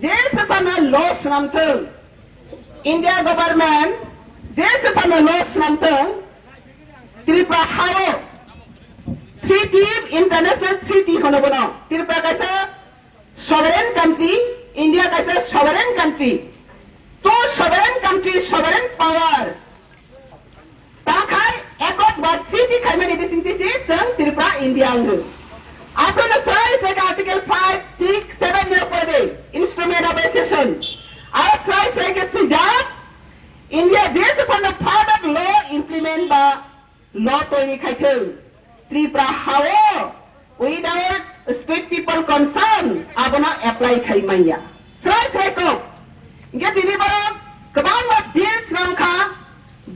जेसेबांनो लस नामथों, इंडिया गवर्नमेंट जेसेबांनो लस नामथों, त्रिपुरा हाव ट्रिटी, इंटरनेशनल ट्रिटी होनो बनो। त्रिपुरा कैसा सॉवरेन कंट्री, इंडिया कैसा सॉवरेन कंट्री, तो सॉवरेन कंट्री सॉवरेन पावर ताखाय एकट बा ट्रिटी खायमानि बिसिंतिसि जों त्रिपुरा इंडिया आंगो आपनो size like article 5 6 7 0 per the instrument of accession आ साइज लाइक सिजाब इंडिया जेस अपन फादर लॉ इंप्लीमेंट बा लॉ तो नि खायथों त्रिपुरा हावो विदाउट स्टेट पीपल कंसर्न आबना अप्लाई खायमाया साइज लाइक इंगे दिनि बारा गोबां बिल्स नामखा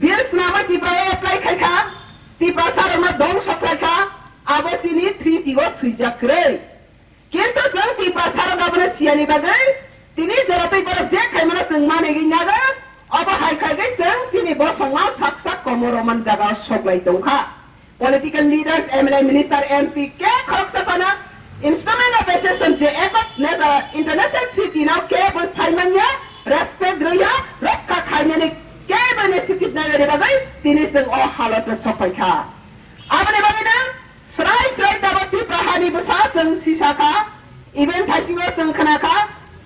बिल्स नामा त्रिपुरा अप्लाई खायखा त्रिपुरा सारमा दं सप्लायखा आबसिनी ट्रिटी को सुइजाक्रै किन्तु जों त्रिपुरा सारा गाबना सियानि बागै तिनि जरातै बारा जे खायमाना जों माने गिनागा अब हायखागै जों सिनि बसंगा साकसा कमरमान जागा सग्लाय दंखा political leaders MLA minister MP के खरकसापाना इंस्ट्रूमेंट ऑफ एसेशन जे एकट इंटरनेशनल ट्रिटी नाव के बसायमान्या रेस्पेक्ट गैया रक्षा खायमानि के बने सिटिप नागरे बागै तिनि जों अ हालत सफायखा आबने बागैना स्राय स्राय दाबा त्रिपुराहानि बसा जों सिसाखा इभेन थाइसिङाव जों खोनाखा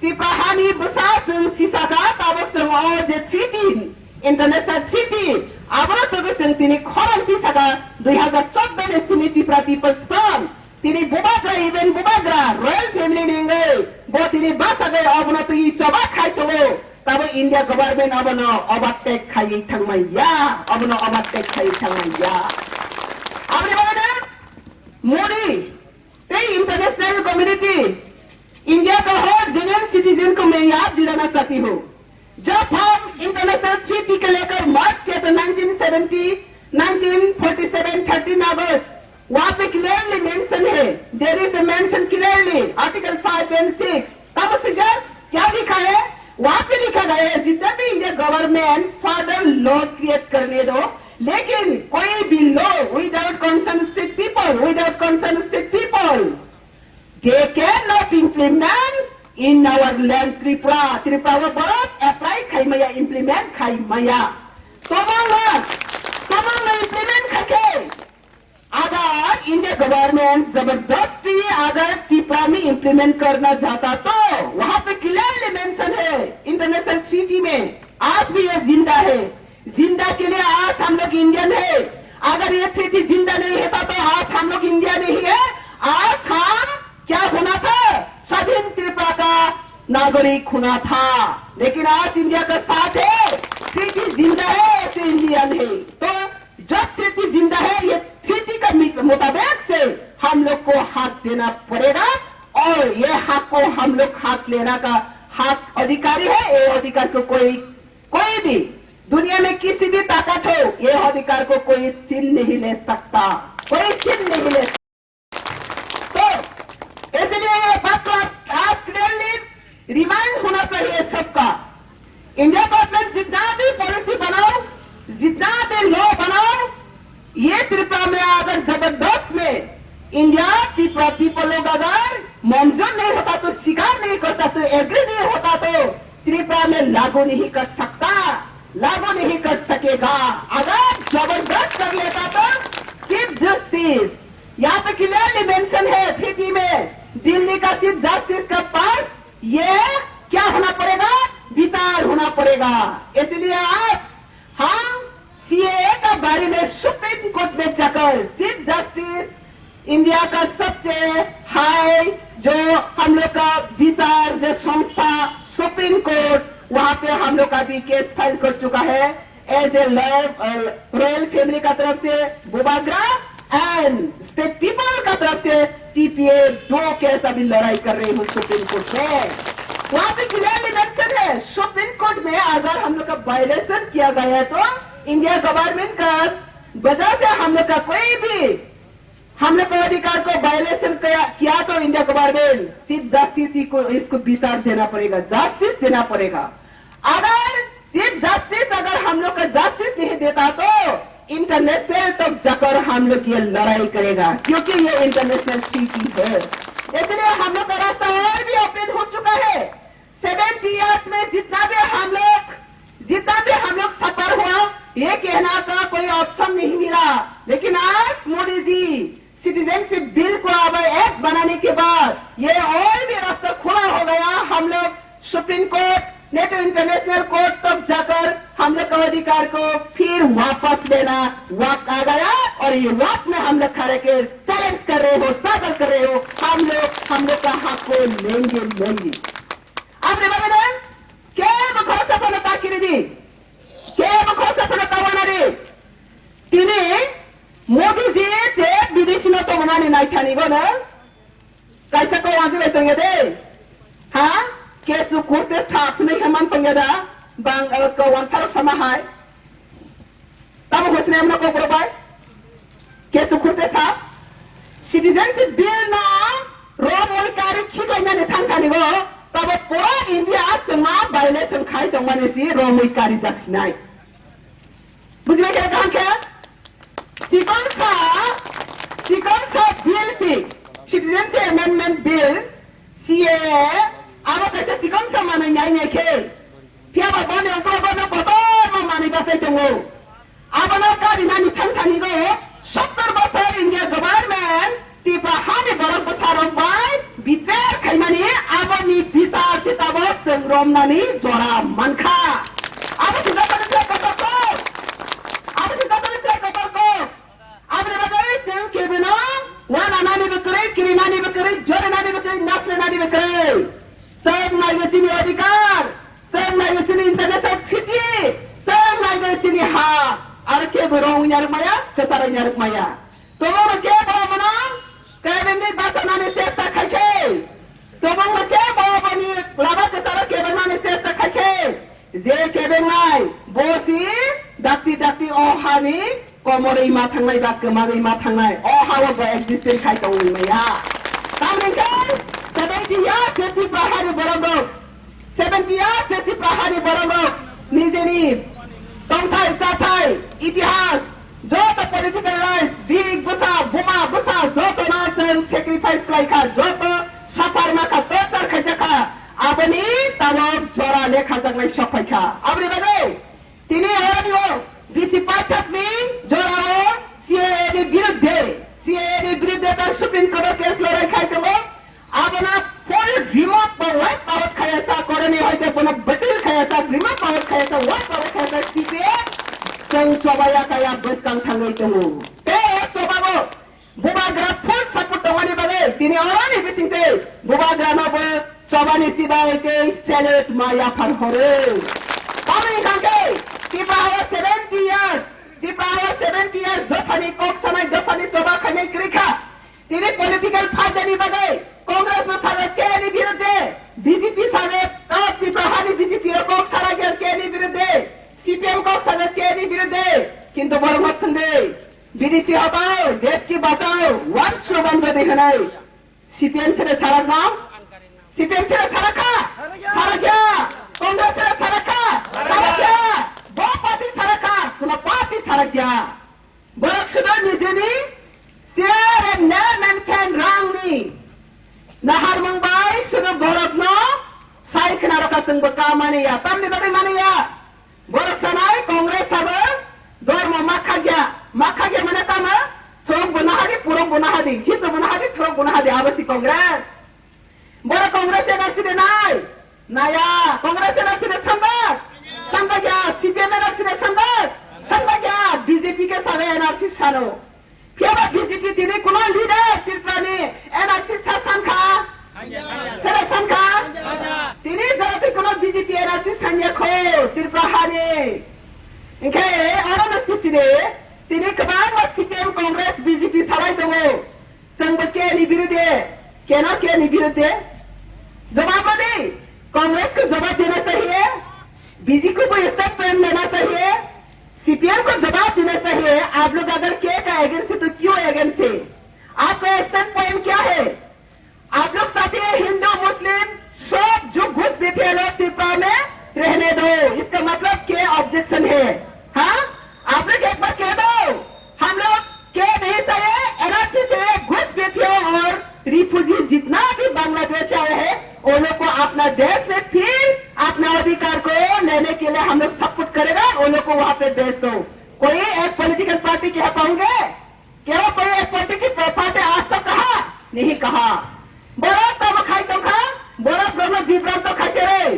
त्रिपुराहानि बसा जों सिसाखा दाबो जों अ जे ट्रिटी इंटरनेशनल ट्रिटी आबरा तगो जों तिनि खरंति सागा 2014 ने सिनि त्रिपुरा पीपल्स फ्रंट तिनि बुबाग्रा इभेन बुबाग्रा रॉयल फैमिली नेंगै बो तिनि बासागै अबना तगि चबा खायथो ताबो इंडिया गवर्नमेंट अबनो अबाटेक खायै थांमाया अबनो अबाटेक खायै थांमाया आबरे बागैना मोदी ते इंटरनेशनल कम्युनिटी इंडिया का हर जेन्युइन सिटीजन को मैं याद दिलाना चाहती हूँ जब हम इंटरनेशनल ट्रीटी के लेकर मार्च किया था 1947 13 अगस्त वहाँ पे क्लियरली मेंशन है there is the mention clearly article 5 and 6 तब से क्या लिखा है वहाँ पे लिखा गया है जितना भी India government further law create करने दो लेकिन कोई भी law without concern state people they can not implement in our land Tripura वो बरत अप्लाई खाइमाया इम्प्लीमेंट खाइमाया तमाम इम्प्लीमेंट खाके अगर इंडिया गवर्नमेंट जबरदस्ती अगर त्रिपुरा में इम्प्लीमेंट करना चाहता तो वहाँ पे क्लियरली मेंशन है इंटरनेशनल ट्रीटी में आज भी ये जिंदा के लिए आज हम लोग इंडियन है अगर ये ट्रीटी जिंदा नहीं होता तो आज हम लोग इंडिया नहीं है आज हम क्या होना था स्वाधीन त्रिपुरा का नागरिक होना था लेकिन आज इंडिया का साथ है ट्रीटी जिंदा है ऐसे इंडियन है तो जब ट्रीटी जिंदा है ये ट्रीटी का मुताबिक से हम लोग को हाथ देना पड़ेगा और ये हक को हम लोग हाथ लेना का हक अधिकारी है ये अधिकार को कोई भी दुनिया में किसी भी ताकत हो ये अधिकार को कोई छीन नहीं ले सकता तो इसलिए ये बात को आप क्लियरली रिमाइंड होना चाहिए सबका इंडिया गवर्नमेंट जितना भी पॉलिसी बनाओ जितना भी लॉ बनाओ ये त्रिपुरा में अगर जबरदस्त में इंडिया पीपल लोग अगर मंजूर नहीं होता तो स्वीकार नहीं करता तो एग्री नहीं होता तो त्रिपुरा में लागू नहीं कर सकता, लागू नहीं कर सकेगा। अगर जबरदस्त कर लेता तो चीफ जस्टिस, यहाँ पे क्लियरली मेंशन है सिटी में, दिल्ली का चीफ जस्टिस का पास ये क्या होना पड़ेगा, विचार होना पड़ेगा। इसलिए आज हम सीएए का बारे में सुप्रीम कोर्ट में जाकर चीफ जस्टिस इंडिया का सबसे हाई जो हम लोग का विचार जो संस्था सुप्रीम कोर्ट, वहां पे हम लोग का भी केस फाइल कर चुका है एज ए रॉयल फैमिली का तरफ से बुबाग्रा एंड स्टेट पीपल का तरफ से टीपीए 2 केस अभी लड़ाई कर रही हूँ सुप्रीम कोर्ट में। वहां पे क्लियरली मेंशन है सुप्रीम कोर्ट में अगर हम लोग का वायलेशन किया गया है तो इंडिया गवर्नमेंट का वजह से हम लोग का कोई भी हम लोग का अधिकार को वायलेशन किया तो इंडिया गवर्नमेंट चीफ जस्टिस को इसको विचार देना पड़ेगा, जस्टिस देना पड़ेगा। अगर चीफ जस्टिस अगर हम लोग का जस्टिस नहीं देता तो इंटरनेशनल तक जाकर हम लोग ये लड़ाई करेगा, क्योंकि ये इंटरनेशनल ट्रीटी है। इसलिए हम लोग का रास्ता और भी ओपन हो चुका है। 70 इयर्स में जितना भी हम लोग सफर हुआ, ये कहना का कोई ऑप्शन नहीं मिला, लेकिन आज मोदी जी सिटीजनशिप बिल को अब एक्ट बनाने के बाद ये और भी रास्ता खुला हो गया। हम लोग सुप्रीम कोर्ट नहीं तो इंटरनेशनल कोर्ट तक जाकर हम लोग का अधिकार को फिर वापस लेना वक्त आ गया, और ये वक्त में हम लोग खड़े के चैलेंज कर रहे हो, स्ट्रगल कर रहे हो, हम लोग का हक को लेंगे। आपने बताया क्या बखो सफलता की दी, क्या बखो सफलता वाला रे तिने मोदी जी थे विदेशी न तो मनाने नहीं था निगो ना कैसा को वहां से बैठेंगे थे, हाँ केसु कुर्ते साथ नहीं हम तंगे दा बांग को वंशा समा है तब घोषणा हम लोग को प्रोवाइड केसु कुर्ते साथ सिटीजनशिप बिल ना रोम वही कार्य खिलाने ने थांगा निगो तब पूरा इंडिया समा वायलेशन खाई तो मने सी रोम वही कार्य जाती नहीं बुझे क्या काम क्या सिकंसा बिल से सिटीजनशिप अमेंडमेंट बिल सीए अब कैसे सिकंसा माने नहीं खेल क्या बाबा को मानी बस अब ना कार्य नानी थांगी गो 70 बছর इंडिया गवर्नमेंट तिपा हाने बरक बसारों बाय बितर खाइमानी आबनी बिसा सिताबक संग्राम नानी जोरा मनखा अब सिद्धांत से कतको अब सिद्धांत से कतको अब ने बताए सेम के बिना वाना नानी बकरे किरी नानी बकरे जोरे नानी बकरे नस्ल नानी बकरे सब नागेसिनी अधिकार सब नागेसिनी इंटरनेशनल ट्रीटी सब नागेसिनी हा arke berong nyarik maya kesara nyarik maya tomo ke bawa mana keben ni basana ni sesta khake tomo ke bawa bani laba kesara keben ni sesta khake je keben nai bosi dakti oh hani komore ima thangnai ba kemare ima thangnai oh hawa ba existent khai to maya tamen ke 70 years seti prahari borogo 70 years seti prahari borogo nijeni तंथाई साथाई इतिहास जो तो political rights big Busa बुमा Busa जो तो नासन sacrifice कराइखा जो तो सफर में का तो सर खजका अपनी तमाम जोरा लेखा जगने शपैखा अपने बगे तिनी और हो बीसी पाठक ने जोरा हो सीएए विरुद्ध का सुप्रीम कोर्ट केस लड़ाई खाई तो अपना फुल रिमोट पर वाइट पावर खायसा करने होते पुनः बटिल खायसा रिमोट पावर खायसा वाइट पावर खायसा किसे संग चौबाया कया बस काम थांगई तो ते चौबागो बुबाग्रा फुल सपोर्ट वाली बगे तिने और नहीं बिसिंते बुबाग्रा न बे चौबानी सिबाई के सेलेट माया फर होरे अमी कांके तिबावा 70 years जफनी कोक समय जफनी सभा खने क्रिका तिने पॉलिटिकल फाजनी बगे कांग्रेस में सारे केनी विरुद्ध बीजेपी सारे तब तिब्राहानी बीजेपी को सारा गेल केनी विरुद्ध सीपीएम को सारे केनी विरुद्ध किंतु बड़ मसंदे विदेशी हटाओ देश की बचाओ वन स्लोगन में देखना है सीपीएम से सारा नाम सीपीएम से सारा क्या कांग्रेस से सारा क्या दो पार्टी सारा क्या पुनः पार्टी सारा क्या बरक सुना निजेनी Siar and nan and can rangni. Nahar mangbai sudah borak no. Sai kenara kaseng bekamani ya. Tam di bagaimana ya? Borak sanai Kongres sabar. Dormo makagya mana tama? Thorong bunahadi, purong bunahadi. Hitu bunahadi, thorong bunahadi. Abasi Kongres. Borak Kongres yang nasi denai. Naya, Kongres yang nasi desambat. Sambat ya, CPM yang nasi desambat. Sambat ya, BJP ke sawe yang nasi shano. Piaba BJP tini kuno leader tirprani. Yang nasi sasanka. Sasanka. Tini zarati kuno BJP yang nasi sanya ko. Tirprahani. Okay, orang nasi sini. Tini kebanyakan CPM Kongres BJP sarai dongo. Sambat ke ni birude. Kena ke ni birude. जवाब दे कांग्रेस को जवाब देना चाहिए BJP को step लेना चाहिए CPM को जवाब देना चाहिए आप लोग अगर के का अगेंस्ट है तो क्यों अगेंस्ट है आपका स्टैंड पॉइंट क्या है आप लोग साथी हिंदू मुस्लिम सब जो घुस बैठे लोग त्रिपुरा में रहने दो इसका मतलब क्या ऑब्जेक्शन है हाँ आप लोग एक बार कह दो हम लोग के नहीं चाहिए एनआरसी से घुस बैठे और रिफ्यूजी जितना भी बांग्लादेश आए हैं उन लोग को अपना देश में फिर अपना अधिकार को लेने के लिए हम लोग सपोर्ट करेगा उन लोग को वहां पे भेज दो कोई एक पॉलिटिकल पार्टी कह पाओगे क्या कोई एक पॉलिटिकल पार्टी आज तक कहा नहीं कहा बड़ा तब खाई तो खा बड़ा ब्रह्म विभ्रांत तो खाते रहे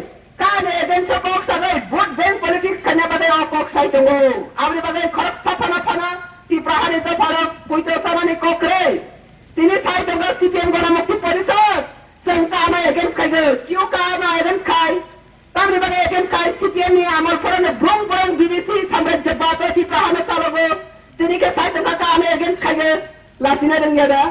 कहा एजेंसी कॉक्स अगर वोट बैंक पॉलिटिक्स करने बदे और कॉक्स आई तो आपने बगैर खड़क सफना फना तीव्र तो फरक कोई तो सामान्य कॉक रहे तीन साइड होगा सीपीएम गणमुक्ति परिषद संकाना अगेंस्ट खाएगा क्यों काना अगेंस्ट खाए तब ने बने अगेंस्ट खाए सीपीएम ने अमल फरन ब्रह्म ब्रह्म विदेशी साम्राज्य बातें थी प्रहार सालोगो तीन के साइड होगा काना अगेंस्ट खाएगा लासिना रंगेगा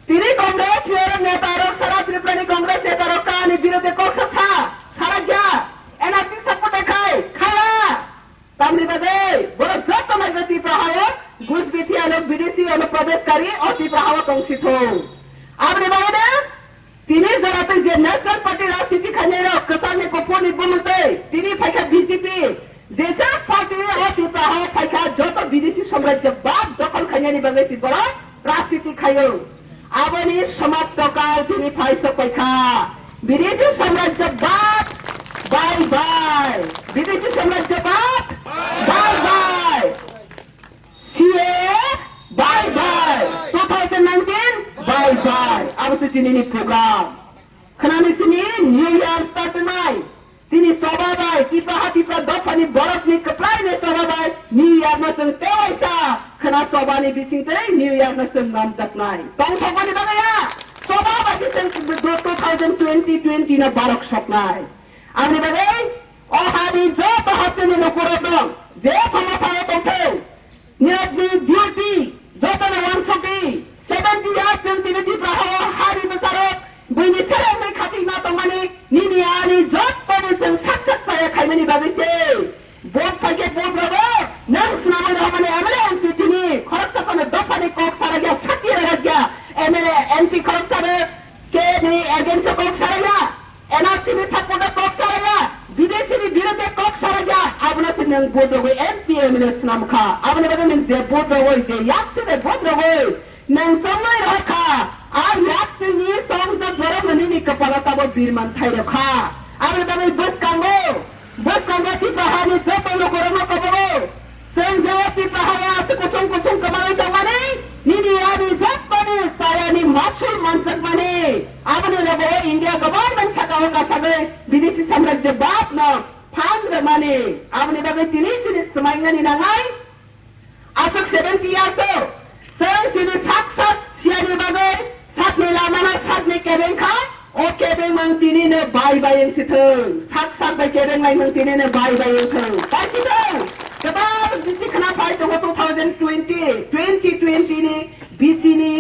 तीन कांग्रेस नेता रो सारा त्रिपुरानी कांग्रेस नेता रो कानी विरोधी कांग्रेस सारा क्या एनआरसी सपोर्ट खाए खाया तब ने बने बड़ा जब तो मैं गति प्रहार घुस बैठी लोग विदेशी और प्रवेशकारी और तीव्र हवा कंसित हो आपने बोला तीनी जरा तक जे नेशनल पार्टी राजनीति खाने रो कसाने को फोन बोलते तीनी फाइका बीजेपी जैसे पार्टी और तीव्र हवा फाइका जो तो विदेशी साम्राज्य बाद दखल खाने नहीं बगैसी बड़ा राजनीति खायो आपने समाप्त काल तीनी फाइसो फाइका विदेशी साम्राज्य बाद बाय बाय विदेशी साम्राज्य बाद bye bye CA bye bye 2019 bye bye अब से चीनी प्रोग्राम खनाने सिनी न्यू ईयर स्टार्ट नाई सिनी सोबा बाय तीपा दफानी बरफ नि कपड़ाई ने सोबा बाय न्यू ईयर में संग तेवैसा खना सोबा नि बिसिंग ते न्यू ईयर में संग नाम चकनाई तंग थोपनी बगया सोबा बासी संग 2020 ना बारक शपनाई अब ने बगै ओ हादी जो बहते ने नकुरो दम जे फमा फायो तंथे Niragni duty, Jotana 140, 70 years and Tinity Praha, Hari Masaro, when you say make cutting not the money, Niniani, Jotanis and success fire Kaimani Babise, both packet both rubber, Nams Naman Hamani Amala and Pitini, Cox upon a Dopani Cox Saraga, Saki Raga, Emele, MP Cox Saraga, Kenny against a Cox Saraga, and I see the support of Cox Saraga. विदेशी विरोधी Kock सारा क्या आपने से नंग बोल रहे MPM ने स्नाम खा आपने बता नंग जे बोल रहे जे याक से बोल रहे नंग समय रखा आ याक से ये सॉन्ग से बड़ा मनी नहीं कपड़ा तब बीरमन थाई रखा आपने बता बस कांगो थी पहाड़ी जो तो लोग कोरोना कबो संजयती पहाड़ा से कुसुम कमाने तो मने नीनी यानी जब बने सायानी मासूल मंचक बने आपने लोगों इंडिया गवर्नमेंट सकाओगा सगे विदेशी साम्राज्य बाप न फांद्र माने आपने बगे तीनी समाइंगनी नंगाई आशुक 70 years हो सर सिने साथ सियानी बगे साथ में लामाना साथ में केबें खा और केबें मंगतीनी ने बाई सिथे साथ बाई केबें मंगतीनी ने बाई सिथे कैसी तो कबाब बीसी खना फाइट हो 2020 ने बीसी ने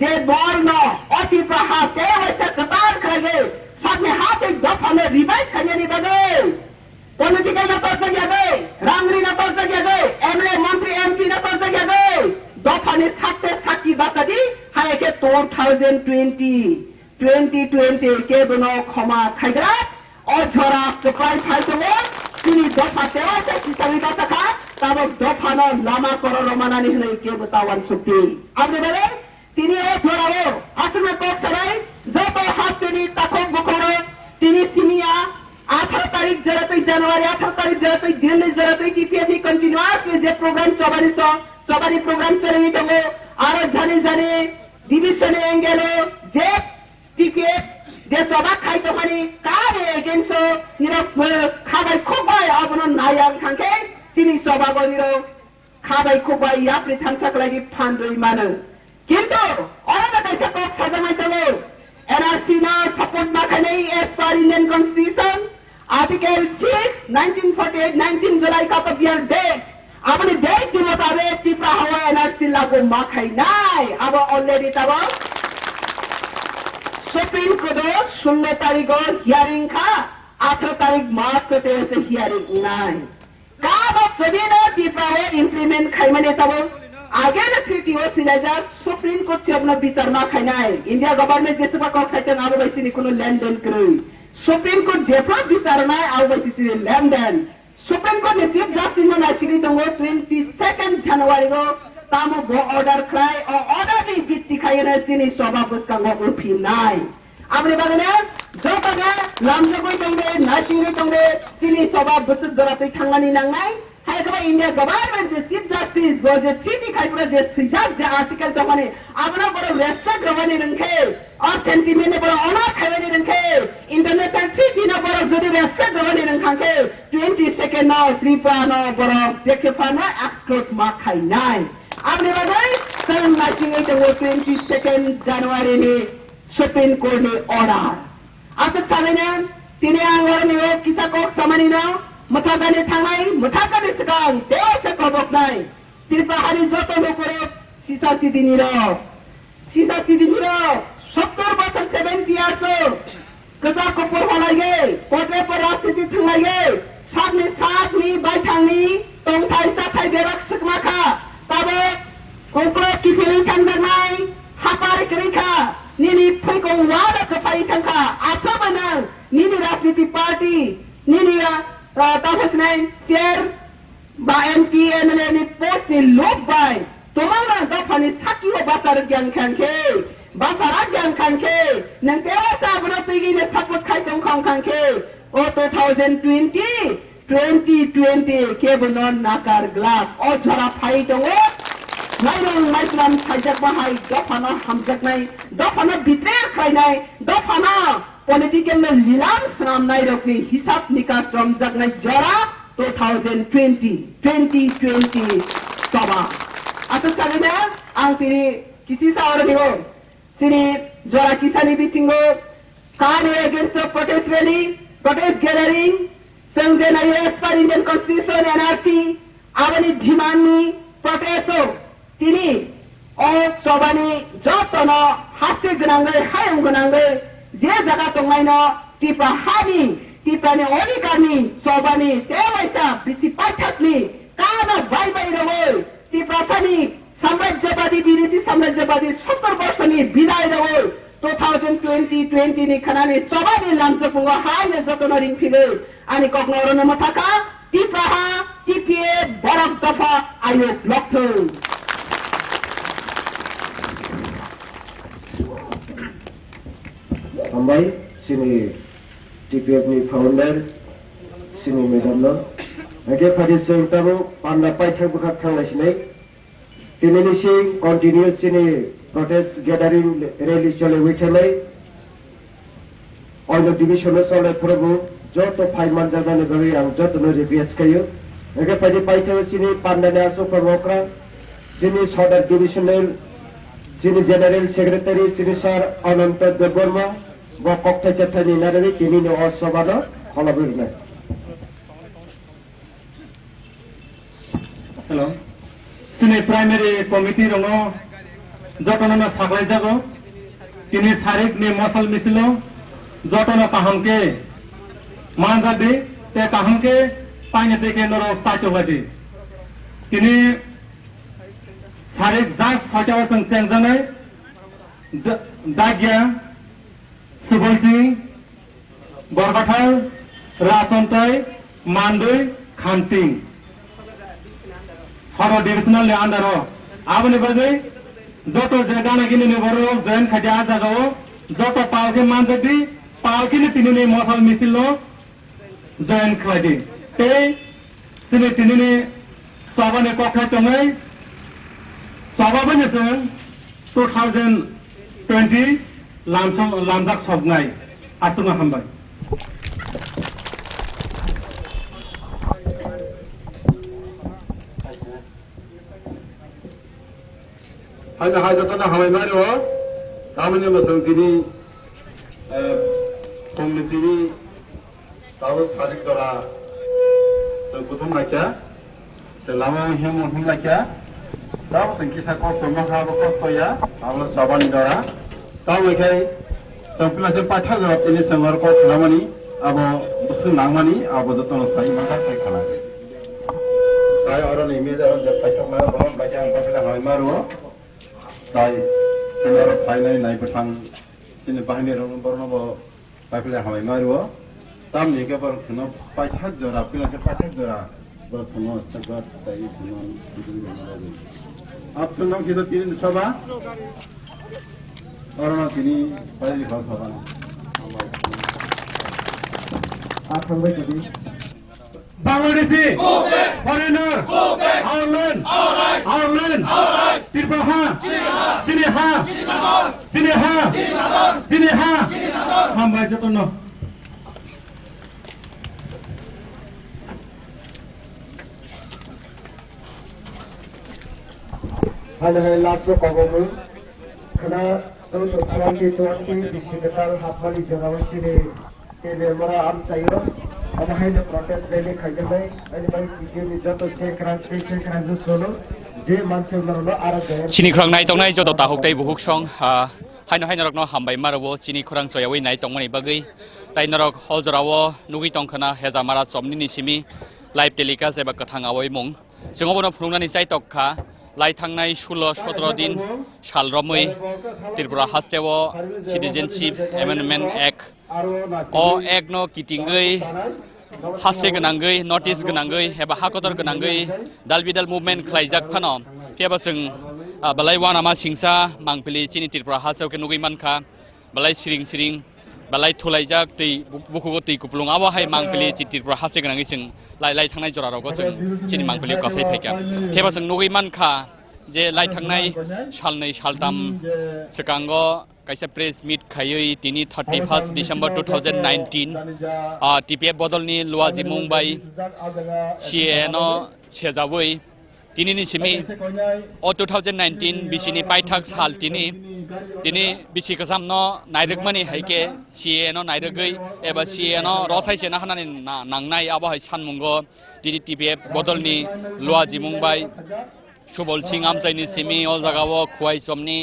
जे बॉल न अति प्रहाते वैसे कतार करेंगे साथ में हाथ एक दफा में रिवाइव करने नहीं बगे पॉलिटिकल न तो जगह गए रामरी न तो जगह गए एमएलए मंत्री एमपी न तो जगह गए दफा ने साथे साकी बात दी हाय के 2020 के बनो खमा खाइगरा और झोरा कपाई फाइट हो तीनी दफा तेवा से सिसावी बात का tabok dofano lama koro romanani hnai ke batawan sukti apni bole tiniও জোরালো আসলে কক সবাই যত হাতনি তখন বকরো তিনি সিমিয়া 18 তারিখ জরাতই জানুয়ারি 18 তারিখ জরাতই দিল্লি জরাতই টিপিএফ কন্টিনিউয়াসলি যে প্রোগ্রাম সবারই প্রোগ্রাম চলে গেল আর জানি ডিভিশনে গেল যে টিপিএফ যে জবা খাইতো মানে কারে এগেন্স নিরব খাবাই খুবাই আপন নায়াং খাঙ্কে সিনি সবাগো নিরো খাবাই খুবাই ইয়াপ্রি থাংসাক লাগি ফান্ডই মানো কিন্তু ওরা কাছে কক সাজামাই তবে NRC না সাপোর্ট না খানে as per Indian Constitution Article 6 1948 19 जुलाई का तो बियर डेट अपने डेट के मुताबिक टिप्रा हवा NRC लागू मा खाई नाय अब ऑलरेडी तब सुप्रीम कोर्ट 16 तारीख को हियरिंग खा 18 तारीख मार्च से हियरिंग नाय का बात जदी ना टिप्रा हो इंप्लीमेंट खाई माने तब आगे न ट्रिटी हो सिलेजा सुप्रीम कोर्ट से अपना विचार मा खाई नाय इंडिया गवर्नमेंट जैसे बा कॉक साइटन आबो बैसी नि कोनो लेनदेन करै सुप्रीम कोर्ट जेफ्रा विचार नाय आबो बैसी सि लेनदेन सुप्रीम कोर्ट ने चीफ जस्टिस नो नासिरि दंगो 22 जनवरी को तामो बो ऑर्डर क्राई और ऑर्डर नि बित्ति खाइना सिनि सभा बसकांगो उफि नाय आबरे बागने जो बागा लामजगोय दंगे नासिरि दंगे सिनि सभा बस जरातै थांगानि नांनाय हाय गबा इंडिया गवर्नमेंट जे चीफ जस्टिस गो जे ट्रिटी खाइपुरा जे सिजाक जे आर्टिकल त माने आबना बरो रेस्पेक्ट रवानि रंखे और सेंटिमेंट ने बरो ऑनर खाइवानि रंखे इंटरनेशनल ट्रिटी न बरो जदि रेस्पेक्ट रवानि रंखांखे 22 नाउ त्रिपा न बरो जेखेफा न एक्सक्लूड मा खाइ नाय आबने बादै सन नासिङै त 22 जनवरी नि सुप्रीम कोर्ट नि ऑर्डर आसक साबैने तिने आंगरनि किसाकक समानि न मथागाने थांनाय मथागाने सिगां देसे कबकनाय त्रिपाहारि जत नखरे सिसा सिदिनिर 70 बছর 70 ইয়ার্স कसा कपर हलागे कोटे पर राजनीति थांलागे सातनि बायथांनि तंथाय साथाय बेराक सकमाखा ताबे कोंकलो किफिलि थांजानाय हापार करिखा निनि फैगौ वादा कफाय थांखा आफाबाना निनि राजनीति पार्टी निनि ताफसनाय शेयर बा एमपी एमएलए नि पोस्ट नि लोक बाय तोमांना दफानि साखि हो बाजार ज्ञान खानखे बाजारा ज्ञान खानखे नों तेरा साबना तैगिने सपोर्ट खाइतों खानखे ओ 2020 के बनो नाकार ग्लास ओ जरा फाइ दङ नायनो नायस्लाम थाइजाक बाहाय दफाना हामजाकनाय दफाना बिट्रेर खायनाय दफाना पॉलिटिकल में लीलाम श्राम नायरकनि हिसाब निकास रमजाकनाय जरा 2020 सभा आसा सागैना आं तिनि किसी सावरनिगो सिनि जरा किसानि बिसिंगो कार against protest rally protest gathering संजे नाय एस पर इंडियन कॉन्स्टिट्यूशन एनआरसी आबनि डिमान्डनि प्रोटेस्टो तिनि ओ सभानि जतन हास्ते गनांगै हायं गनांगै जे जगा दंनायनो टिपा हानि टिपानि अधिकारनि सभानि तेवैसा बिसि पाठकनि काना बाय बाय रवै टिपासानि साम्राज्यवादी विदेशी साम्राज्यवादी 70 वर्षनि बिदाय रवै 2020 नि खानानि चबानि लामजपुंगो हायनो जतन रिंफिगै आनि ककनरनो मथाका टिपाहा टिपिए बरफ दफा आयो लक्थौ हामबाय सिनि टिपिएफ नि फाउंडर सिनि मेडम नो आगे फादि सेंटाबो पान्ना पाइथाक बुखा थांलासिनाय दिनैनि सिं कन्टिनिउ सिनि प्रोटेस्ट गैदरिंग रैली चले वैथानाय अयनो डिविजन चले प्रभु जत फाइमान जानानै गय आं जतनो रिक्वेस्ट खायो आगे फादि पाइथाक सिनि पान्नानि आसो प्रवक्ता सिनि सदर डिविजनल सिनि जनरल सेक्रेटारि सिनि सर अनंत देवबर्मा व कक्टा चेथानि नारानि तिनिनो असभानो खलाबुरनाय हेलो सिनि प्राइमारी कमिटी रंगो जटनो सागलाय जागो तिनि सारिक नि मसल मिसिलो जटनो काहमके मानजा दे ते काहमके पाइने ते केन्द्र साइतो बादि तिनि सारिक जास साइतो सं सेंजानाय दागिया सुबलसिंह बरबाथाल रासनताय मानदै खान्तिं हर डिभिजनल आन्दार आबनि बागै जत जायगाना गिनि बर जयन खादि आ जागाओ जत पालके मानजदि पालकिनि तिनिनि मसल मिसिल जयन खादि ते सिनि तिनिनि सबानि कखा तङै सबाबनि जों 2020 लामजाक सबनाय आसुमा हामबाय hanya hanya tanah hamai mari wa kami ni masang tini komuniti tahu sarik dora sekutum nakya selama him nakya tahu sengkisa kau semua hal kau toya awal saban dora tahu ikai sempila sepacha dora ini semua kau namani abo musuh namani abo tu tonos kai maka kai kalah saya orang ini dah jaga mana bahan baca yang kapila hamai mari wa তাই তেনার ফাইনাই নাই পঠাং তিনি বাহিনী বর্ণ পাইলে হামাই মারিব তাম নিকে পর শুনো পাইছাক জরা পিলাকে পাইছাক জরা বড় শুনো চাকর তাই শুনো আপ শুনো কি তো তিন সভা অরণ তিনি পাইলি ঘর সভা আসামবাই যদি Bangladeshi, foreigner, our land, Tirpaha, Siniha, Hambai Jotono. hanya lasso kagomu karena terus 2020 di sekitar hafali jerawan sini mera am sayo ada hanya protes rally kajelai ini baik ini jatuh sekran solo je manche ularno ara jaya chini khrang nai tongnai joto ta hoktai buhuk song haino rokno hambai marawo chini khrang choyawi nai tongmani bagai tai norok hojrawo nugi tongkhana heza mara somni ni simi live telecast eba kathang awai mung singobono phungnani chai tokkha lai thangnai 16-17 din sal romoi Tripura hastewo citizenship amendment act o act no kitingei hase gonangei notice gonangei eba hakotor gonangei dalbidal movement khlaijak phano pheba जों balai wana ma singsa mangpili chini Tripura hasew ke nugui mankha balai siring balai thulaijak tei bukugo tei kuplung abo hai mangpili chini Tripura hase gonangei जों lai thangnai jora rogo जों chini mangpili kasai phaika pheba जों nugui mankha je lai thangnai salnai saltam sekango kaisa press meet khayoi tini 31 December 2019 TPF bodolni luaji mumbai CNO chejawoi tini ni simi o 2019 bisini paithak sal tini bisi kasamno nairikmani haike CNO nairigei eba CNO rosai sena hanani nangnai abo hai sanmungo tini TPF bodolni luaji mumbai Subol Singh amchaini simi ol jagao khwai somni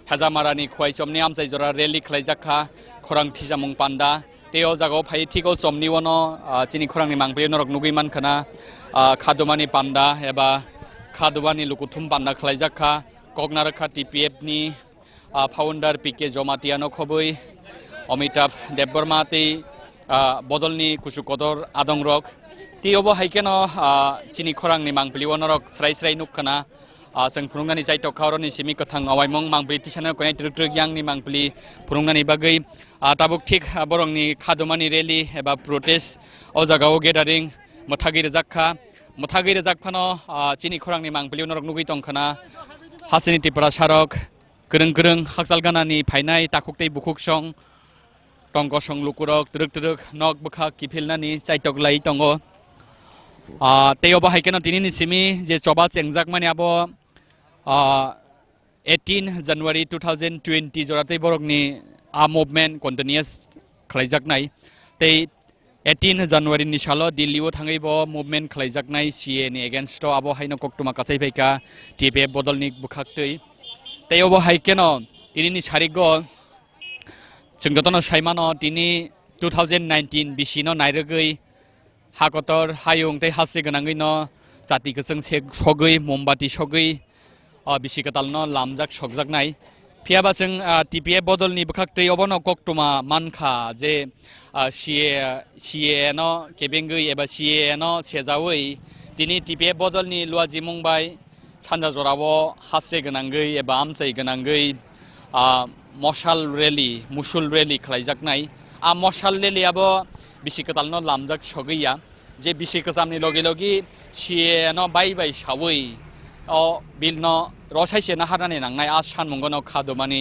hajamarani khwai somni amchai jora rally khlaijakha khorang thisamung panda teo jagao phai thiko somni wono chini khorangni mangpri norok nugui mankhana khadumani panda eba khadumani lukuthum panda khlaijakha koknarakha TPF ni founder PK Jomatiano khoboi Amitabh Debbarma tei bodolni kuchukodor adongrok Tiobo haikeno chini khorangni mangpili wonorok srai nukkana जों फुरुंनानि जाय टकावरनि सिमि कथां अवाइमं मांगब्रि तिसानो कोनाय ट्रुक यांगनि मांगब्लि फुरुंनानि बागै Tabuk thick बरंनि खादुमानि रेली एबा protest अ जागाव गेदारिं मथागि रजाकफानो चिनि खरांनि मांगब्लि नरक नुगै टंखाना हासिनि तिपरा सारक गोरों हाकजाल गानानि फाइनाय ताकुकतै बुकुक सं टंक सं लुकुरक ट्रुक नक बखा किफिलनानि जाय टक लाई टंगो तेयोबा हाइकेनो तिनिनि सिमि जे चबा चेंजाक माने आबो 18 January 2020 जोराते बरकनि मुभमेंट कन्टिन्यूअस खलायजाकनाय ते 18 January नि सालो दिल्लीआव थाङैबो मुभमेंट खलायजाकनाय CA नि एगेन्स्ट आबो हाइनो कक्टुमा कासायफैका TPF बदलनि बुखाक्तै तेयोबो हाइकेनो तिनिनि सारिगो जोंगतनो साइमानो तिनि 2019 बिसिनो नायरगै हाकतर हायुं तै हासे गोनाङैनो जाति गोजों सगै मोमबाति सगै बिसिकतालनो लामजाक सकजाकनाय फियाबा जों TPF बदलनि बुखाक्तै अबनो कक्टुमा मानखा जे CA नो केबेंगै एबा CA नो सेजावै তিনি টিপিএফ बदलनि लुवाजि मुंबाय सानजा जरावो हास्रे गोनांगै एबा आमसाय गोनांगै मशाल रेली मुसुल रेली खालायजाकनाय मशाल रेलियाबो बिसि गोतालनो लामजाक सगैया जे बिसि गोजामनि लगे लगे सिएनो बाय बाय सावै बिलनो रसायसेना हानानै नांनाय सानमुंगनाव खादमानि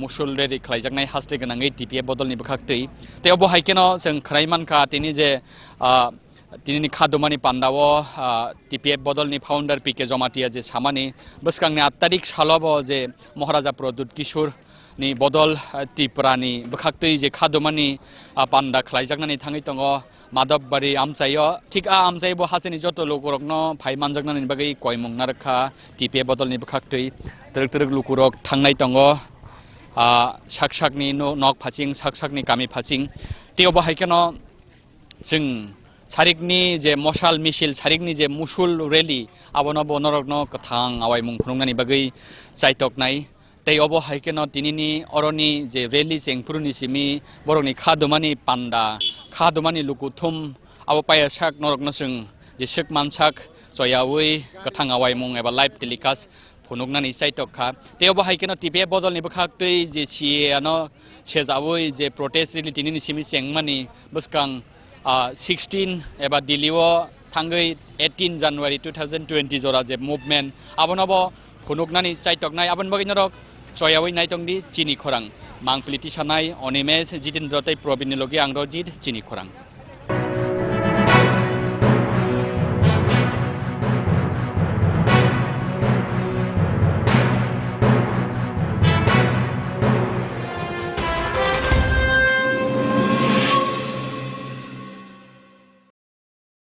मुसुल रेली खालायजाकनाय हास्रे गोनांगै टिपिएफ बदलनि बखाक्तै तेव बहायकेनो जों खोनायमानखा तिनि जे तिनि खादमानि पान्डावो टिपिएफ बदलनि फाउंडार पीके जमातिया जे सामानि बसकांनि 8 तारिख सालावो जे महाराजा प्रद्युत किशोरनि बदल त्रिपुरानि बखाक्तै जे खादमानि पान्डा खालायजाकनानै थाङै दङ माधबबारि आमचायो ठीक आमचायबो हासेनि जत लोकरकनो फाइ मानजाकनानै बागै कयमुं नारखा टिपिएफ बदलनि बखाक्तै तरक तरक लोकरक थांनाय दङ साकसाकनि नक फाचिं साकसाकनि गामि फाचिं तेव बहायकेनो जों सारिकनि जे मशाल मिसिल सारिकनि जे मुसुल रेली आबनो बनरकनो कथां आवाय मुंफुंनानि बागै जायतकनाय तै अबो हायकेनो तिनिनि अरनि जे रेली जेंपुरुनि सिमी बरनि खादमानि पान्डा खादमानि लुकुथुम आबो पायासाक नरकनो जों जे सिक मानसाक जयावै कथां आवाय मुं एबा लाइभ टेलिकास्ट फुनुगनानि जायतकखा तेव हायकेनो टिपिएफ बदलनि बखाक्तै जे सिएनो सेजावै जे प्रोटेस्ट रेली तिनिनि सिमी सेंमानि बसकां 16 एबा दिल्लीओ थांगै 18 जानुवारि 2020 जरा जे मुभमेन्ट आबनबो फुनुगनानि जायतकनाय आबन बगिनरक जयावै नायतंदि चिनि खरां मांपलिति सानाय अनिमेश जितेन्द्र तै प्रबिननि लगे आंरजित चिनि खरां।